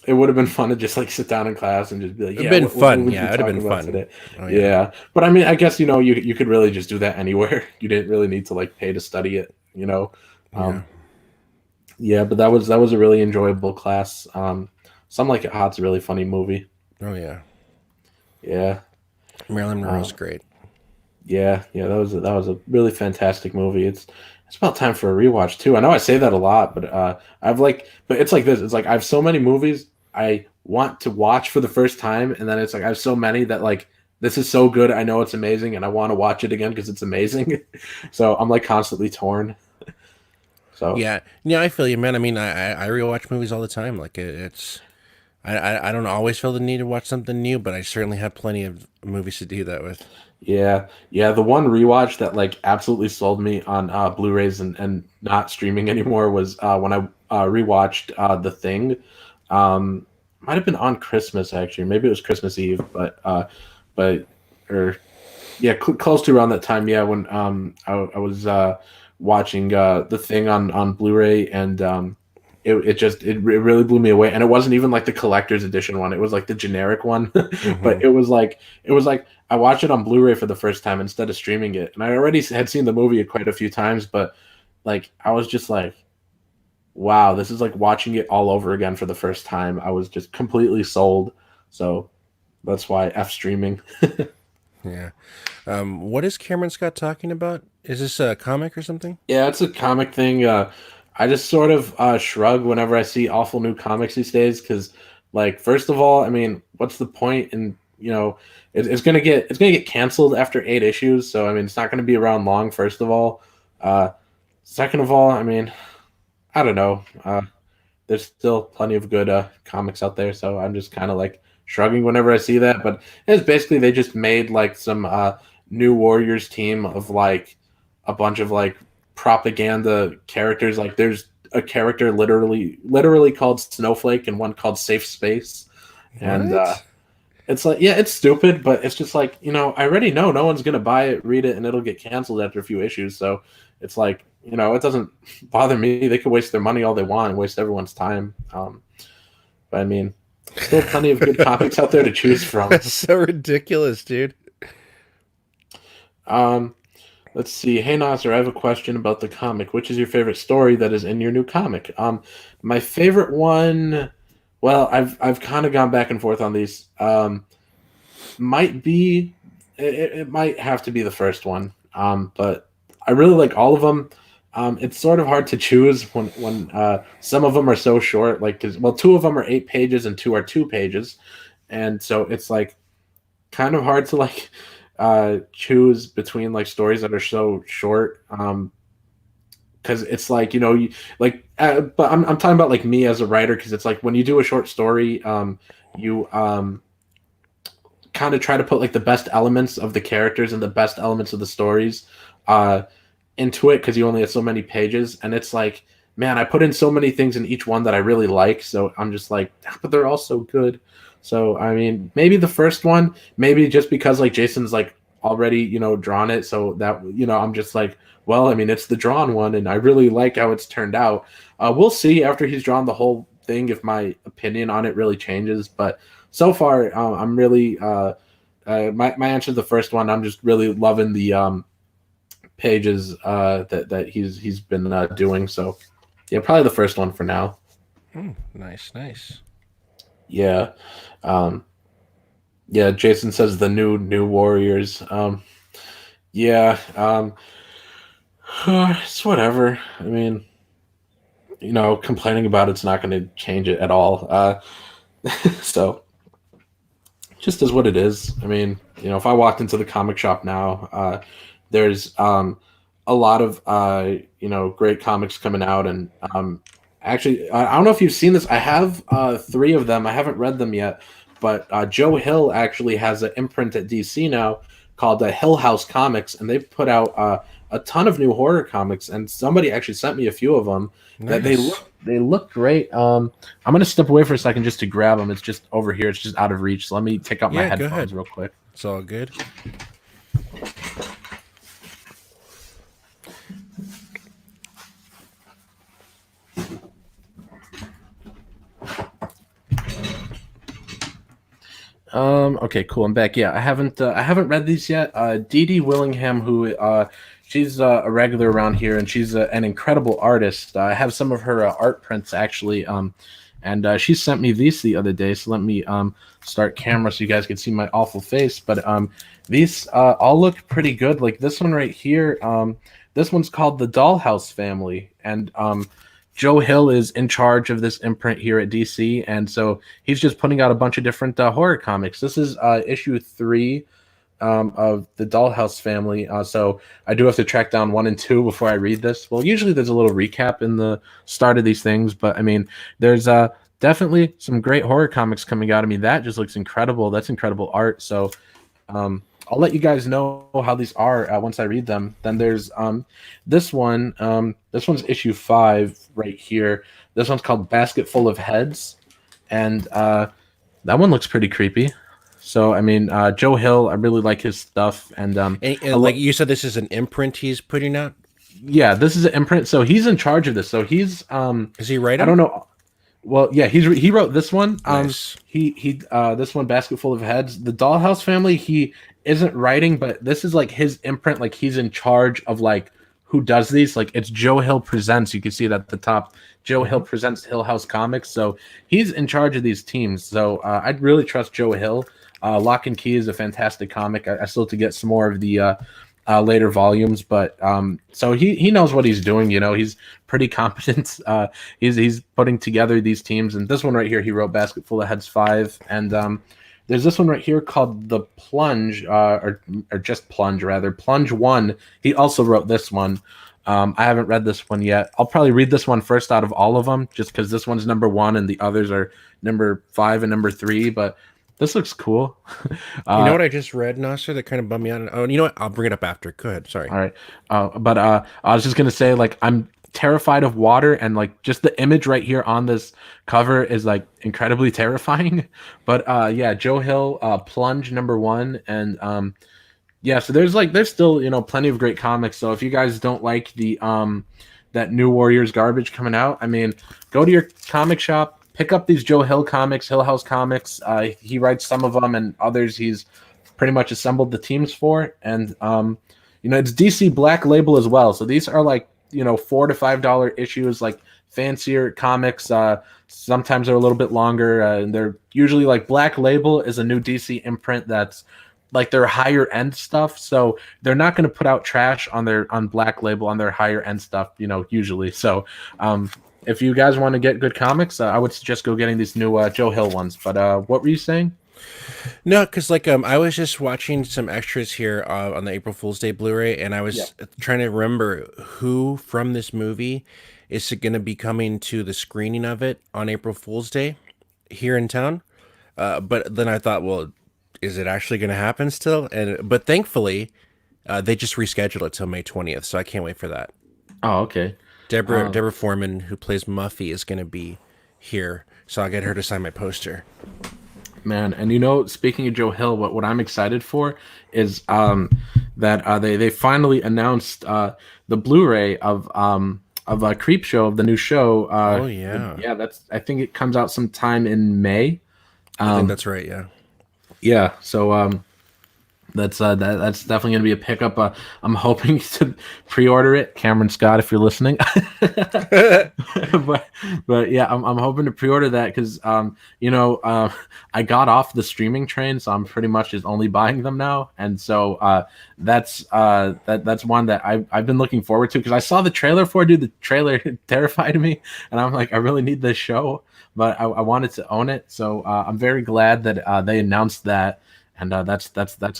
it would have been fun to just like sit down in class and just be like, It'd yeah, been what fun. movies Yeah, we it'd have been talking about fun. today? Oh yeah, Yeah, but I mean, I guess you could really just do that anywhere. You didn't really need to like pay to study it. yeah. Um, yeah, but that was a really enjoyable class. Some Like It Hot's a really funny movie. Oh yeah. Yeah, Marilyn uh, Monroe's great. yeah, that was a really fantastic movie. It's about time for a rewatch too. I know I say that a lot, but but it's like this. It's like I have so many movies I want to watch for the first time, and then it's like I have so many that like this is so good. I know it's amazing, and I want to watch it again because it's amazing. So I'm like constantly torn. So Yeah, yeah, I feel you, man. I mean, I rewatch movies all the time. Like it's I don't always feel the need to watch something new, but I certainly have plenty of movies to do that with. yeah, the one rewatch that like absolutely sold me on Blu-rays and not streaming anymore was when I rewatched The Thing. Might have been on Christmas actually, maybe it was Christmas Eve, but or yeah, close to around that time. Yeah, when I was watching The Thing on Blu-ray, and it really blew me away. And it wasn't even like the collector's edition one; it was like the generic one. Hmm. But it was like I watched it on Blu-ray for the first time instead of streaming it, and I already had seen the movie quite a few times, but like I was just like, wow, this is like watching it all over again for the first time. I was just completely sold. So that's why F streaming. Yeah. What is Cameron Scott talking about? Is this a comic or something? Yeah, it's a comic thing. I just sort of shrug whenever I see awful new comics these days because, like, first of all, I mean, what's the point? And it's gonna get canceled after 8 issues. So I mean, it's not gonna be around long. First of all, uh, second of all, I mean, I don't know. There's still plenty of good comics out there, so I'm just kind of like shrugging whenever I see that. But it's basically they just made like some new Warriors team of like a bunch of like propaganda characters. Like there's a character literally called Snowflake and one called Safe Space, and What? it's like, yeah, it's stupid, but it's just like, I already know no one's gonna buy it, read it, and it'll get canceled after a few issues. So it's like, it doesn't bother me. They could waste their money all they want and waste everyone's time. But I mean, still plenty of good comics out there to choose from. That's so ridiculous, dude. Um, let's see. Hey Nasser, I have a question about the comic. Which is your favorite story that is in your new comic? My favorite one. Well, I've kind of gone back and forth on these. Might be it might have to be the first one, but I really like all of them. It's sort of hard to choose when some of them are so short, like because well, two of them are 8 pages and two are 2 pages, and so it's like kind of hard to like choose between like stories that are so short. Because it's like but I'm talking about like me as a writer because it's like when you do a short story, you kind of try to put like the best elements of the characters and the best elements of the stories uh, into it because you only have so many pages. And it's like, man, I put in so many things in each one that I really like. So I'm just like, but they're all so good. So I mean, maybe the first one, maybe just because like Jason's like already drawn it, so that I'm just like, well, I mean, it's the drawn one, and I really like how it's turned out. We'll see after he's drawn the whole thing if my opinion on it really changes, but so far, I'm really my answer to the first one. I'm just really loving pages that he's been doing. So yeah, probably the first one for now. Nice, nice. Yeah. Um, yeah, Jason says the new Warriors. Yeah, it's whatever. I mean, complaining about it's not going to change it at all. So just is what it is. I mean, if I walked into the comic shop now, there's a lot of great comics coming out, and actually, I don't know if you've seen this. I have three of them. I haven't read them yet, but Joe Hill actually has an imprint at DC now called Hill House Comics, and they've put out a ton of new horror comics. And somebody actually sent me a few of them that Nice. they look great. I'm gonna step away for a second just to grab them. It's just over here. It's just out of reach. So let me take out my Yeah, go headphones ahead. real quick. It's all good. Okay, cool. I'm back. Yeah, I haven't read these yet. Dee Dee Willingham, who she's a regular around here, and she's an incredible artist. I have some of her art prints actually. And she sent me these the other day. So let me start camera so you guys can see my awful face. But these all look pretty good. Like this one right here. This one's called the Dollhouse Family, and Joe Hill is in charge of this imprint here at DC, and so he's just putting out a bunch of different horror comics. This is issue 3 of the Dollhouse Family. So I do have to track down 1 and 2 before I read this. Well, usually there's a little recap in the start of these things, but I mean, there's definitely some great horror comics coming out. I mean, that just looks incredible. That's incredible art. So I'll let you guys know how these are once I read them. Then there's this one. This one's issue 5 right here. This one's called Basket Full of Heads, and that one looks pretty creepy. So I mean, Joe Hill, I really like his stuff, and And like you said, this is an imprint he's putting out. yeah, this is an imprint. So he's in charge of this. So he's Is he right? I don't know. Well, yeah, he wrote this one. Nice. He this one, Basket Full of Heads. The Dollhouse Family, he isn't writing, but this is like his imprint. Like he's in charge of like who does these. Like it's Joe Hill Presents. You can see it at the top. Joe Hill Presents Hill House Comics. So he's in charge of these teams. So I'd really trust Joe Hill. Lock and Key is a fantastic comic. I still have to get some more of the later volumes, but so he knows what he's doing. He's pretty competent. He's putting together these teams, and this one right here, he wrote Basket Full of Heads 5, and there's this one right here called The Plunge, or just Plunge rather, Plunge 1. He also wrote this one. I haven't read this one yet. I'll probably read this one first out of all of them, just because this one's number 1 and the others are number 5 and number 3. But this looks cool. You know what I just read, Nasser, that kind of bummed me out? Oh, you know what? I'll bring it up after. Go ahead. Sorry. All right. But I was just gonna say, like, I'm terrified of water, and like just the image right here on this cover is like incredibly terrifying. But yeah, Joe Hill, Plunge number 1, and yeah, so there's still plenty of great comics. So if you guys don't like the that New Warriors garbage coming out, I mean, go to your comic shop. Pick up these Joe Hill comics, Hill House Comics. He writes some of them, and others he's pretty much assembled the teams for. And it's DC Black Label as well. So these are like $4 to $5 issues, like fancier comics. Sometimes they're a little bit longer, and they're usually like Black Label is a new DC imprint that's like their higher end stuff. So they're not going to put out trash on Black Label on their higher end stuff, usually. So if you guys want to get good comics, I would suggest go getting these new Joe Hill ones. But what were you saying? No, because like I was just watching some extras here on the April Fool's Day Blu-ray, and I was trying to remember who from this movie is going to be coming to the screening of it on April Fool's Day here in town. But then I thought, well, is it actually going to happen still? But thankfully, they just rescheduled it till May 20th, so I can't wait for that. Oh, okay. Deborah Foreman, who plays Muffy, is going to be here, so I'll get her to sign my poster. Man, and speaking of Joe Hill, what I'm excited for is that they finally announced the Blu-ray of a Creep Show, of the new show. Oh yeah, yeah. I think it comes out sometime in May. I think that's right. Yeah. Yeah. So That's definitely going to be a pickup. I'm hoping to pre-order it, Cameron Scott, if you're listening. but but yeah, I'm hoping to pre-order that because I got off the streaming train, so I'm pretty much just only buying them now, and so that's one that I've been looking forward to because I saw the trailer for it. Dude, the trailer terrified me, and I'm like, I really need this show, but I wanted to own it, so I'm very glad that they announced that. And that's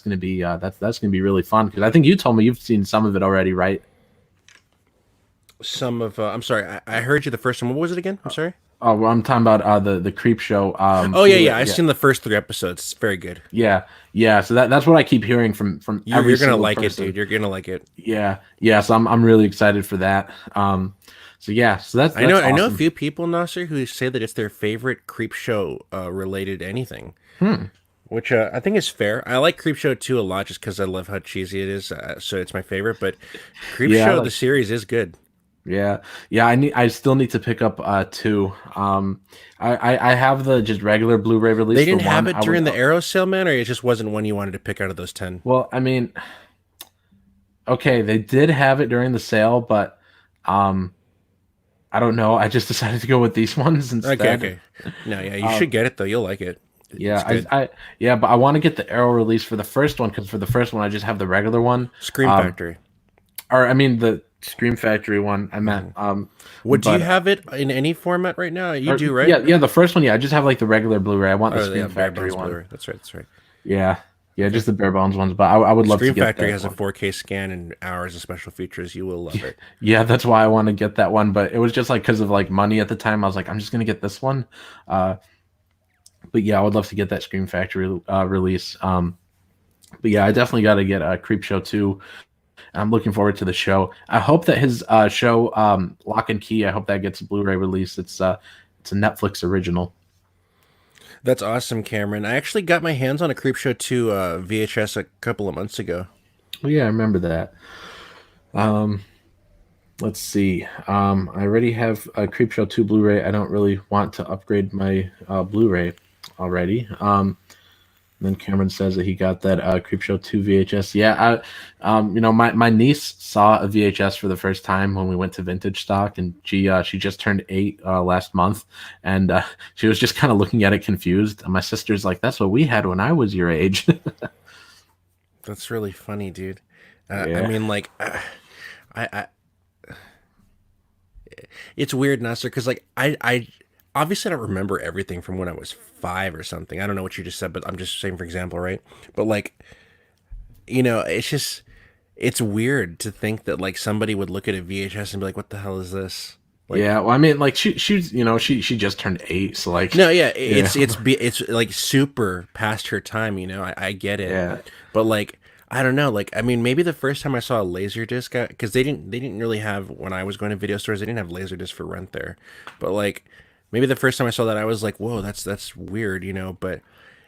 gonna be that's gonna be really fun because I think you told me you've seen some of it already, right? Some of I'm sorry, I heard you the first one. What was it again? I'm sorry. Oh, well, I'm talking about the Creep Show. Oh yeah, yeah. I've seen the first 3 episodes. It's very good. Yeah. So that's what I keep hearing from every You're gonna single like person. it, dude. You're gonna like it. Yeah. So I'm really excited for that. So yeah, so that's I know a awesome. few people, Nasser, who say that it's their favorite creep show related anything. Which I think is fair. I like Creepshow 2 a lot just because I love how cheesy it is, so it's my favorite. But Yeah, Creepshow, the series, is good. yeah. I still need to pick up two. I have the just regular Blu-ray release They for didn't have one. it during the Arrow sale, man, or it just wasn't one you wanted to pick out of those 10? Well, I mean, okay, they did have it during the sale, but um, I don't know. I just decided to go with these ones Okay, instead. okay. No, yeah, you should get it, though. You'll like it. It's Yeah, good. yeah, but I want to get the Arrow release for the first one because for the first one I just have the regular one. Scream Factory. Or I mean the Scream Factory one. I meant. What, do you But have it in any format right now? You do, right? yeah, the first one. Yeah, I just have like the regular Blu-ray. I want the Oh, Scream yeah, Bare Factory Bones one. Blu-ray. That's right, that's right. Yeah, just the bare bones ones. But I would love Scream to get Factory that has a one. 4K scan and hours of special features. You will love it. Yeah, that's why I want to get that one. But it was just like because of like money at the time. I was like, I'm just gonna get this one. Uh, but yeah, I would love to get that Scream Factory release. But yeah, I definitely got to get a Creep Show 2. I'm looking forward to the show. I hope that his show Lock and Key. I hope that gets a Blu-ray release. It's a Netflix original. That's awesome, Cameron. I actually got my hands on a Creepshow 2 VHS a couple of months ago. Oh yeah, I remember that. Let's see. I already have a Creepshow 2 Blu-ray. I don't really want to upgrade my Blu-ray already. Then Cameron says that he got that Creepshow 2 VHS. Yeah, my niece saw a VHS for the first time when we went to Vintage Stock, and she just turned 8 last month, and she was just kind of looking at it confused. And my sister's like, "That's what we had when I was your age." That's really funny, dude. Yeah. I mean, like, I it's weird, Nasser, because like I obviously don't remember everything from when I was 5 or something. I don't know what you just said, but I'm just saying, for example, right? But like, it's weird to think that like somebody would look at a VHS and be like, "What the hell is this?" Like, Yeah, well, I mean, like she's she just turned 8, so like no, yeah, yeah, it's like super past her time. I get it, yeah, but like I don't know, like I mean, maybe the first time I saw a laser disc, because they didn't really have, when I was going to video stores, they didn't have laser disc for rent there, but like maybe the first time I saw that, I was like, whoa, that's weird, but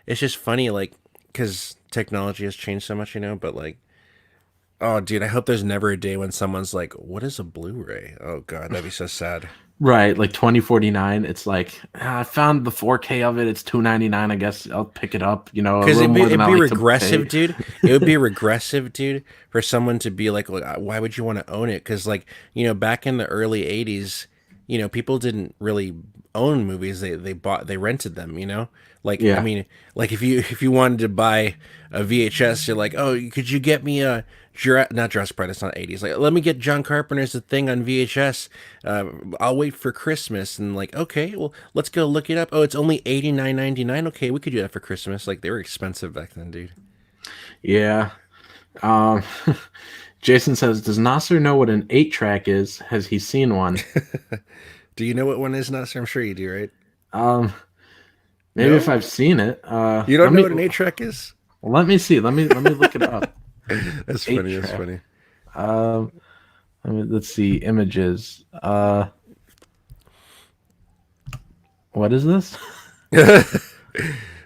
it's just funny, like because technology has changed so much, but like. Oh, dude, I hope there's never a day when someone's like, "What is a Blu-ray?" Oh God, that'd be so sad. right. Like 2049, it's like I found the 4K of it. It's 299. I guess I'll pick it up. A Because little more it'd than I be like to regressive, pay. dude. It would be regressive, dude, for someone to be like, why would you want to own it? Because, like, back in the early 80s, people didn't really own movies. They rented them, Like, I Yeah, mean, like if you wanted to buy a VHS, you're like, oh, could you get me a not Jurassic Park, that's not 80s. Like, let me get John Carpenter's The Thing on VHS. I'll wait for Christmas. And like, okay, well, let's go look it up. Oh, it's only $89.99. Okay, we could do that for Christmas. Like, they were expensive back then, dude. yeah. Um, Jason says, "Does Nasser know what an 8-track is? Has he seen one?" Do you know what one is, Nasser? I'm sure you do, right? Um, maybe if No? I've seen it. You don't know what an 8-track is? Let me see. Let me look it up. That's Eight funny. That's track. funny. Um, let's see images. What is this?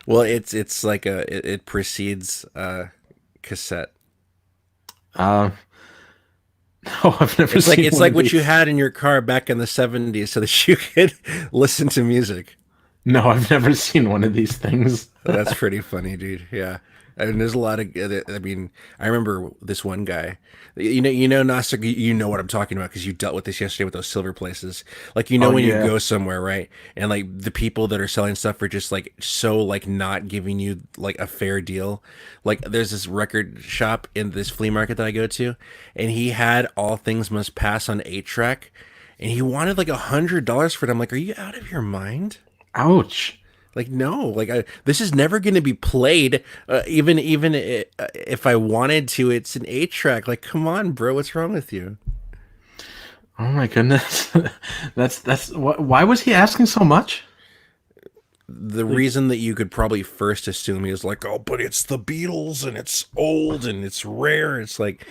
Well, it's like it precedes cassette. Um, no, I've never It's like seen it's one like of what you these. had in your car back in the 70s so that you could listen to music. No, I've never seen one of these things. That's pretty funny, dude. Yeah. And there's a lot of. I mean, I remember this one guy. Nasser. You know what I'm talking about because you dealt with this yesterday with those silver places. Like Oh when you yeah. go somewhere, right? And like the people that are selling stuff are just like so like not giving you like a fair deal. Like there's this record shop in this flea market that I go to, and he had All Things Must Pass on 8-track, and he wanted like $100 for it. I'm like, are you out of your mind? Ouch. Like no, like this is never going to be played. If I wanted to, it's an 8-track. Like, come on, bro, what's wrong with you? Oh my goodness. That's what. Why was he asking so much? The Like, reason that you could probably first assume is like, oh, but it's the Beatles and it's old and it's rare. It's like,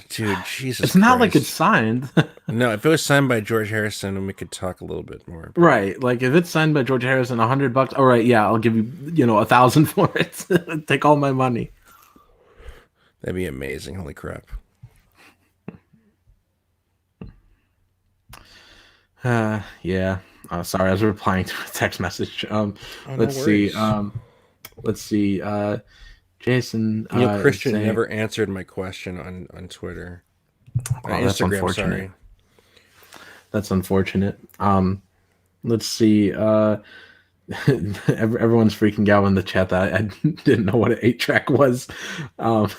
dude, Jesus it's not like it's Christ. signed. No, if it was signed by George Harrison, we could talk a little bit more. But Right. Like if it's signed by George Harrison, $100. All right, yeah, I'll give you, 1,000 for it. Take all my money. that'd be amazing. Holy crap. Yeah. Sorry, I was replying to a text message. Oh, no Let's see. worries. Let's see. Jason is Christian saying, never answered my question on Twitter. "Oh, that's Instagram, unfortunate. sorry. That's unfortunate." Let's see. Everyone's freaking out in the chat that I didn't know what an 8-track was. Um,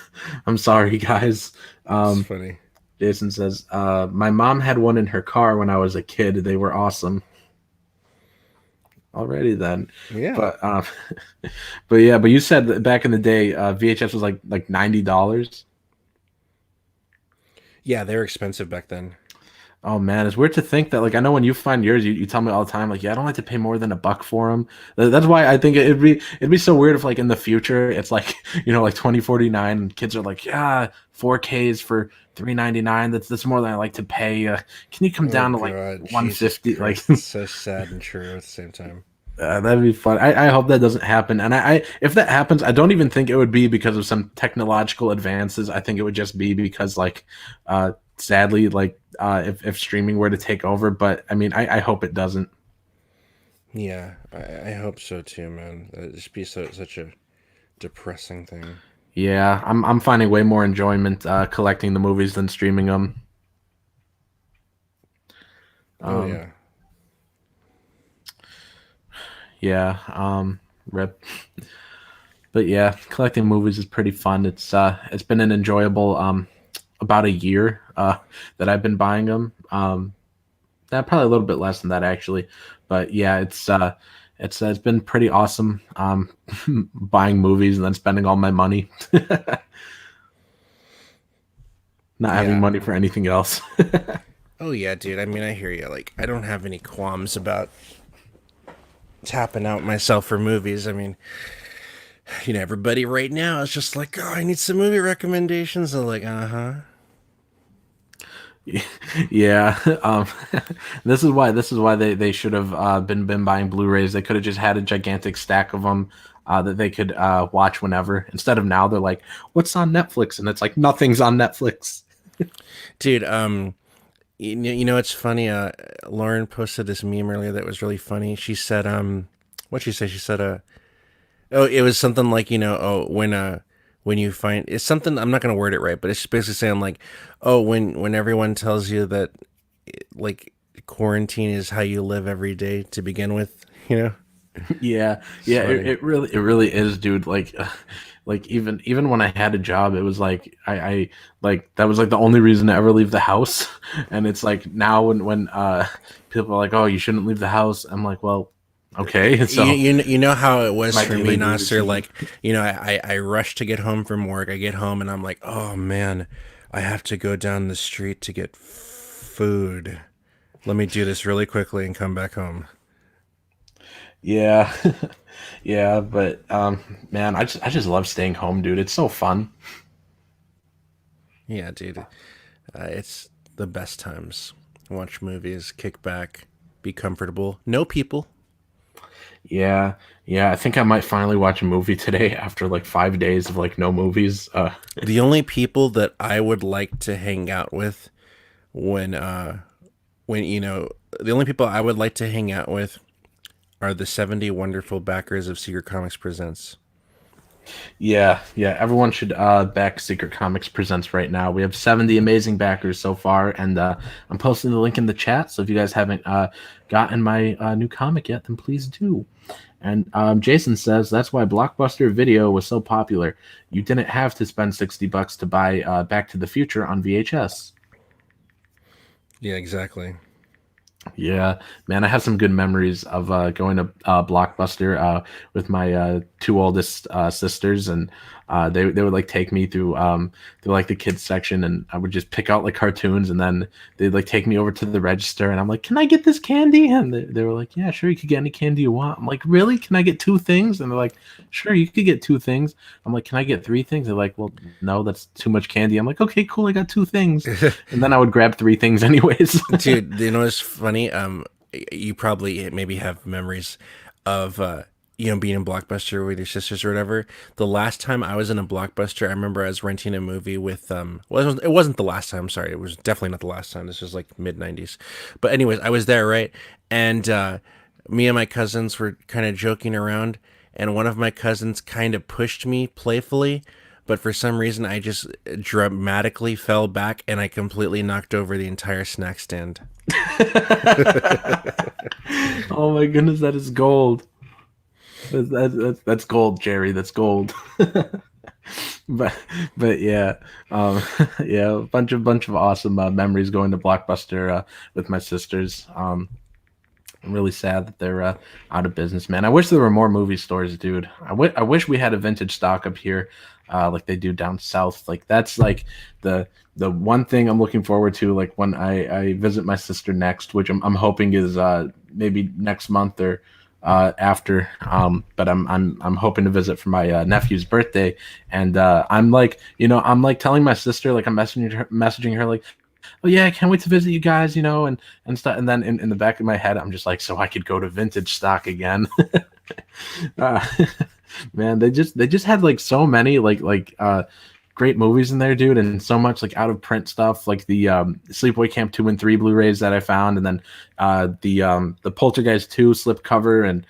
I'm sorry, guys. It's funny. Jason says, "My mom had one in her car when I was a kid. They were awesome." Already then, Yeah. but but yeah, but you said that back in the day, VHS was like $90. Yeah, they were expensive back then. Oh man, it's weird to think that. Like, I know when you find yours, you tell me all the time, like, yeah, I don't like to pay more than $1 for them. That's why I think it'd be so weird if like in the future it's like like 2049 and kids are like, yeah, 4Ks for 399. That's more than I like to pay. Can you come Oh down to like God, Jesus 150? Like, Christ. It's so sad and true at the same time. that'd be fun. I hope that doesn't happen. And I if that happens, I don't even think it would be because of some technological advances. I think it would just be because sadly, if streaming were to take over. But I mean, I hope it doesn't. Yeah, I hope so too, man. That'd just be such a depressing thing. Yeah, I'm finding way more enjoyment collecting the movies than streaming them. Oh Um, yeah. yeah, rip. But yeah, collecting movies is pretty fun. It's been an enjoyable about a year that I've been buying them. Probably a little bit less than that actually, but yeah, it's been pretty awesome buying movies and then spending all my money, not having Yeah. money for anything else. Oh yeah, dude. I mean, I hear you. Like, I don't have any qualms about tapping out myself for movies. I mean, everybody right now is just like, oh, I need some movie recommendations. I'm like, uh-huh. Yeah, this is why they should have been buying Blu-rays. They could have just had a gigantic stack of them that they could watch whenever. Instead of now, they're like, "What's on Netflix?" And it's like nothing's on Netflix. Dude, it's funny. Lauren posted this meme earlier that was really funny. She said, what'd she say? She said, oh, it was something like, oh, when you find it's something, I'm not gonna word it right, but it's basically saying like, oh, when everyone tells you that like quarantine is how you live every day to begin with, Yeah, it's yeah, funny. it really is, dude. Like even when I had a job, it was like I like that was like the only reason to ever leave the house. And it's like now when people are like, "Oh, you shouldn't leave the house," I'm like, "Well, okay." So You know how it was my for me, daily Nasser. routine. Like, I rush to get home from work. I get home and I'm like, oh man, I have to go down the street to get food. Let me do this really quickly and come back home. Yeah, yeah, but man, I just love staying home, dude. It's so fun. Yeah, dude. It's the best times. Watch movies, kick back, be comfortable. No people. Yeah, yeah. I think I might finally watch a movie today after like 5 days of like no movies. The only people that I would like to hang out with when the only people I would like to hang out with are the 70 wonderful backers of Secret Comics Presents. Yeah, yeah. Everyone should back Secret Comics Presents right now. We have 70 amazing backers so far, and I'm posting the link in the chat. So if you guys haven't gotten my new comic yet, then please do. And Jason says that's why Blockbuster Video was so popular. You didn't have to spend $60 to buy Back to the Future on VHS. Yeah, exactly. Yeah, man, I have some good memories of going to Blockbuster with my two oldest sisters, and they would like take me through like the kids section, and I would just pick out like cartoons, and then they'd like take me over to the register, and I'm like, "Can I get this candy?" And they were like, "Yeah, sure, you could get any candy you want." I'm like, "Really? Can I get two things?" And they're like, "Sure, you could get two things." I'm like, "Can I get three things?" They're like, "Well, no, that's too much candy." I'm like, "Okay, cool, I got two things," and then I would grab three things anyways. Dude, you know what's funny? You probably maybe have memories of being in Blockbuster with your sisters or whatever. The last time I was in a Blockbuster, I remember I was renting a movie with well, it wasn't the last time. I'm sorry, it was definitely not the last time. This was like mid 90s. But anyways, I was there, right? And me and my cousins were kind of joking around, and one of my cousins kind of pushed me playfully, but for some reason I just dramatically fell back and I completely knocked over the entire snack stand. Oh my goodness, that is gold. That's gold, Jerry. That's gold. but but yeah, yeah, a bunch of awesome memories going to Blockbuster with my sisters. I'm really sad that they're out of business, man. I wish there were more movie stores, dude. I wish we had a vintage stock up here, like they do down south. Like that's like the the one thing I'm looking forward to, like when I visit my sister next, which I'm hoping is maybe next month or after. But I'm hoping to visit for my nephew's birthday, and I'm like, I'm like telling my sister, like I'm messaging her like, oh yeah, I can't wait to visit you guys, and stuff. And then in the back of my head, I'm just like, so I could go to vintage stock again. uh, Man, they just had like so many great movies in there, dude, and so much like out of print stuff, like the Sleepaway Camp 2 and 3 Blu-rays that I found, and then the Poltergeist 2 slipcover, and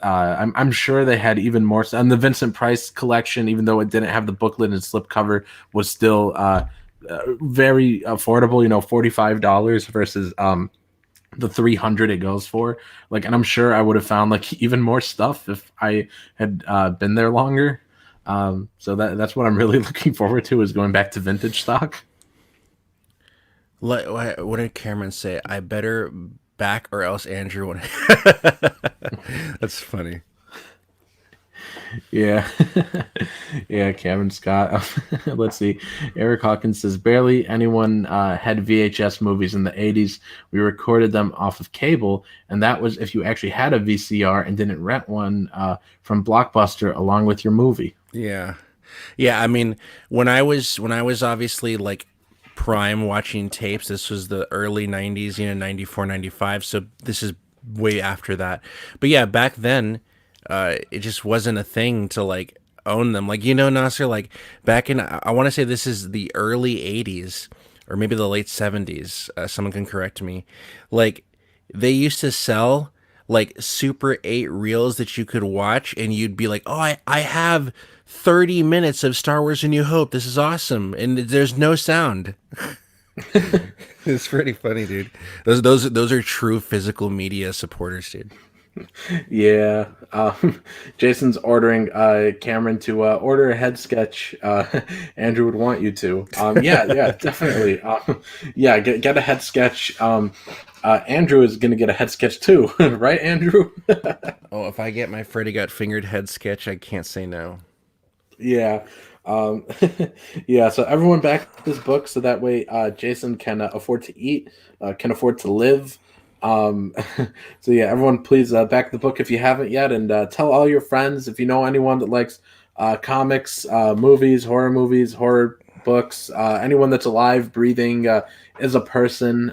I'm sure they had even more. And the Vincent Price collection, even though it didn't have the booklet and slipcover, was still very affordable. $45 versus the 300 it goes for. Like, and I'm sure I would have found like even more stuff if I had been there longer. So that's what I'm really looking forward to, is going back to vintage stock. What did Cameron say? I better back or else Andrew won't. That's funny. Yeah. Yeah, Kevin Scott. Let's see. Eric Hawkins says barely anyone had VHS movies in the 80s. We recorded them off of cable, and that was if you actually had a VCR and didn't rent one from Blockbuster along with your movie. Yeah. Yeah, I mean, when I was obviously like prime watching tapes, this was the early 90s, 94, 95. So this is way after that. But yeah, back then, it just wasn't a thing to like own them. Like, Nasser, like back in, I want to say this is the early 80s or maybe the late 70s. Someone can correct me. Like, they used to sell like Super 8 reels that you could watch, and you'd be like, oh, I have 30 minutes of Star Wars A New Hope. This is awesome. And there's no sound. It's pretty funny, dude. Those are true physical media supporters, dude. Yeah. Jason's ordering Cameron to order a head sketch. Andrew would want you to. Yeah, definitely. Yeah, get a head sketch. Andrew is going to get a head sketch too, right, Andrew? Oh, if I get my Freddy Got Fingered head sketch, I can't say no. Yeah. Um, yeah, so everyone back this book so that way Jason can afford to eat, can afford to live. Um, so yeah, everyone please back the book if you haven't yet, and tell all your friends if you know anyone that likes comics, movies, horror books, anyone that's alive, breathing, is a person.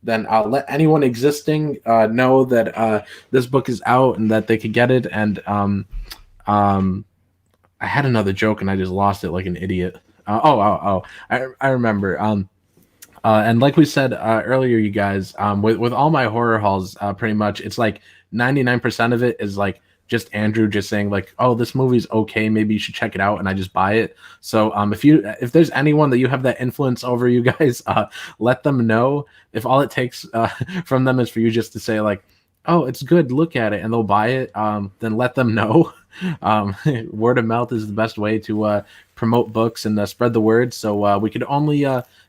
Then I'll let anyone existing know that this book is out and that they could get it. And um, I had another joke and I just lost it like an idiot. I remember. And like we said earlier, you guys, with all my horror hauls, pretty much it's like 99% of it is like just Andrew just saying like, "Oh, this movie's okay, maybe you should check it out," and I just buy it. So if there's anyone that you have that influence over, you guys, let them know. If all it takes from them is for you just to say like, "Oh, it's good, look at it," and they'll buy it, then let them know. Word of mouth is the best way to promote books and spread the word. So we could only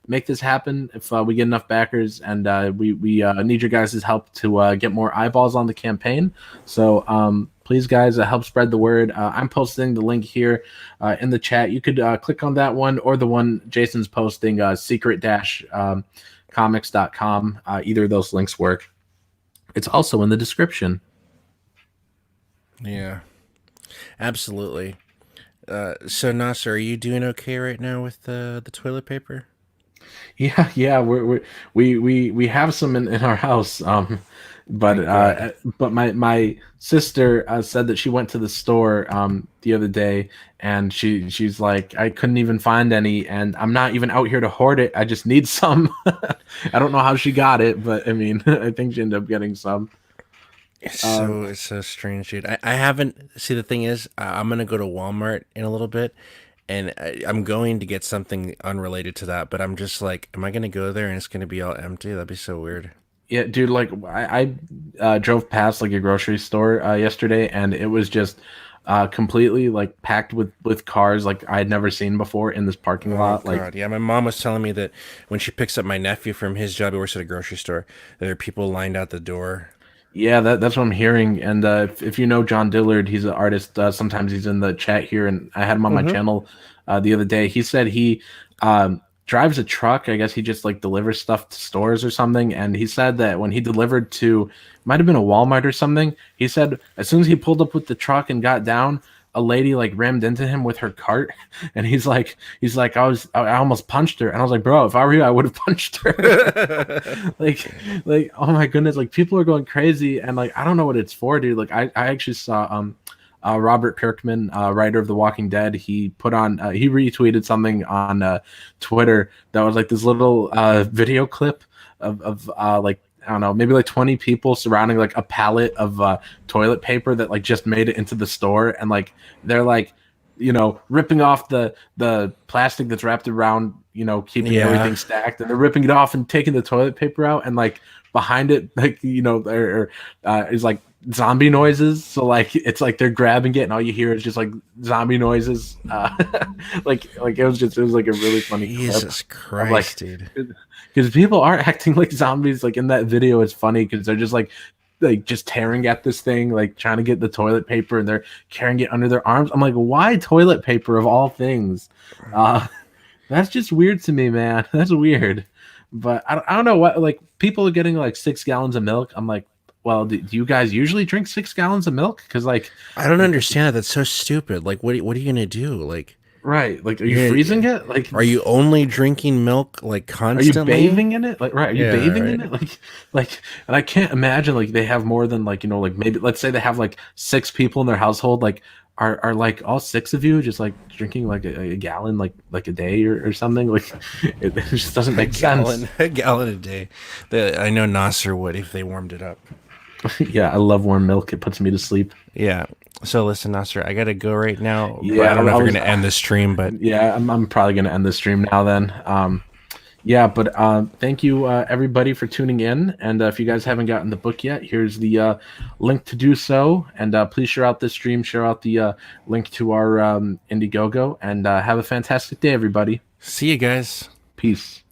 make this happen if we get enough backers, and we need your guys' help to get more eyeballs on the campaign. So please, guys, help spread the word. I'm posting the link here in the chat. You could click on that one or the one Jason's posting, secret-comics.com. Either of those links work. It's also in the description. Yeah, absolutely. So Nasser, are you doing okay right now with the toilet paper? Yeah, we have some in our house. But Thank God. my sister said that she went to the store the other day, and she's like, I couldn't even find any, and I'm not even out here to hoard it. I just need some. I don't know how she got it, but I mean, I think she ended up getting some. It's so strange, dude. I haven't. See, the thing is, I'm gonna go to Walmart in a little bit, and I'm going to get something unrelated to that. But I'm just like, am I gonna go there and it's gonna be all empty? That'd be so weird. Yeah, dude, like I drove past like a grocery store yesterday, and it was just completely like packed with cars like I had never seen before in this parking Oh lot. Like, God, yeah. My mom was telling me that when she picks up my nephew from his job, he works at a grocery store. There are people lined out the door. yeah, that's what I'm hearing. And if you know John Dillard, he's an artist. Sometimes he's in the chat here, and I had him on my Mm-hmm. channel the other day. He said he drives a truck. I guess he just like delivers stuff to stores or something. And he said that when he delivered to, might have been a Walmart or something. He said as soon as he pulled up with the truck and got down, a lady like rammed into him with her cart, and he's like I almost punched her, and I was like, bro, if I were you, I would have punched her. like like oh my goodness, like people are going crazy, and like I don't know what it's for, dude. Like I actually saw Robert Kirkman, writer of The Walking Dead, he put on he retweeted something on Twitter that was like this little video clip of like I don't know, maybe like 20 people surrounding like a pallet of toilet paper that like just made it into the store, and like they're like, ripping off the plastic that's wrapped around, keeping Yeah. everything stacked, and they're ripping it off and taking the toilet paper out, and like behind it, like is like zombie noises. So like it's like they're grabbing it, and all you hear is just like zombie noises. Like it was like a really funny clip Jesus of like, Christ, dude. because people are acting like zombies. Like in that video, it's funny because they're just like just tearing at this thing, like trying to get the toilet paper, and they're carrying it under their arms. I'm like, why toilet paper of all things? Uh, that's just weird to me, man. That's weird. But I don't know what, like, people are getting like 6 gallons of milk. I'm like, well, do you guys usually drink 6 gallons of milk? Because like, I don't understand that. That's so stupid. Like, what are you gonna do? Like, right, like, are you you're freezing gonna, it? Like, are you only drinking milk like are you constantly? bathing in it? Like, right? Are you Yeah, bathing in right. it? Like, and I can't imagine like they have more than like like maybe let's say they have like 6 people in their household. Like, are like all 6 of you just like drinking like a gallon like a day or something? Like, it just doesn't make sense. A gallon a day. I know Nasser would if they warmed it up. Yeah, I love warm milk. It puts me to sleep. Yeah. So listen, Nasser, I gotta go right now. But I Yeah, don't know I if you're was. gonna end the stream, but Yeah, I'm probably gonna end the stream now then. Yeah, but thank you everybody for tuning in. And if you guys haven't gotten the book yet, here's the link to do so. And please share out this stream, share out the link to our Indiegogo, and have a fantastic day, everybody. see you guys. Peace.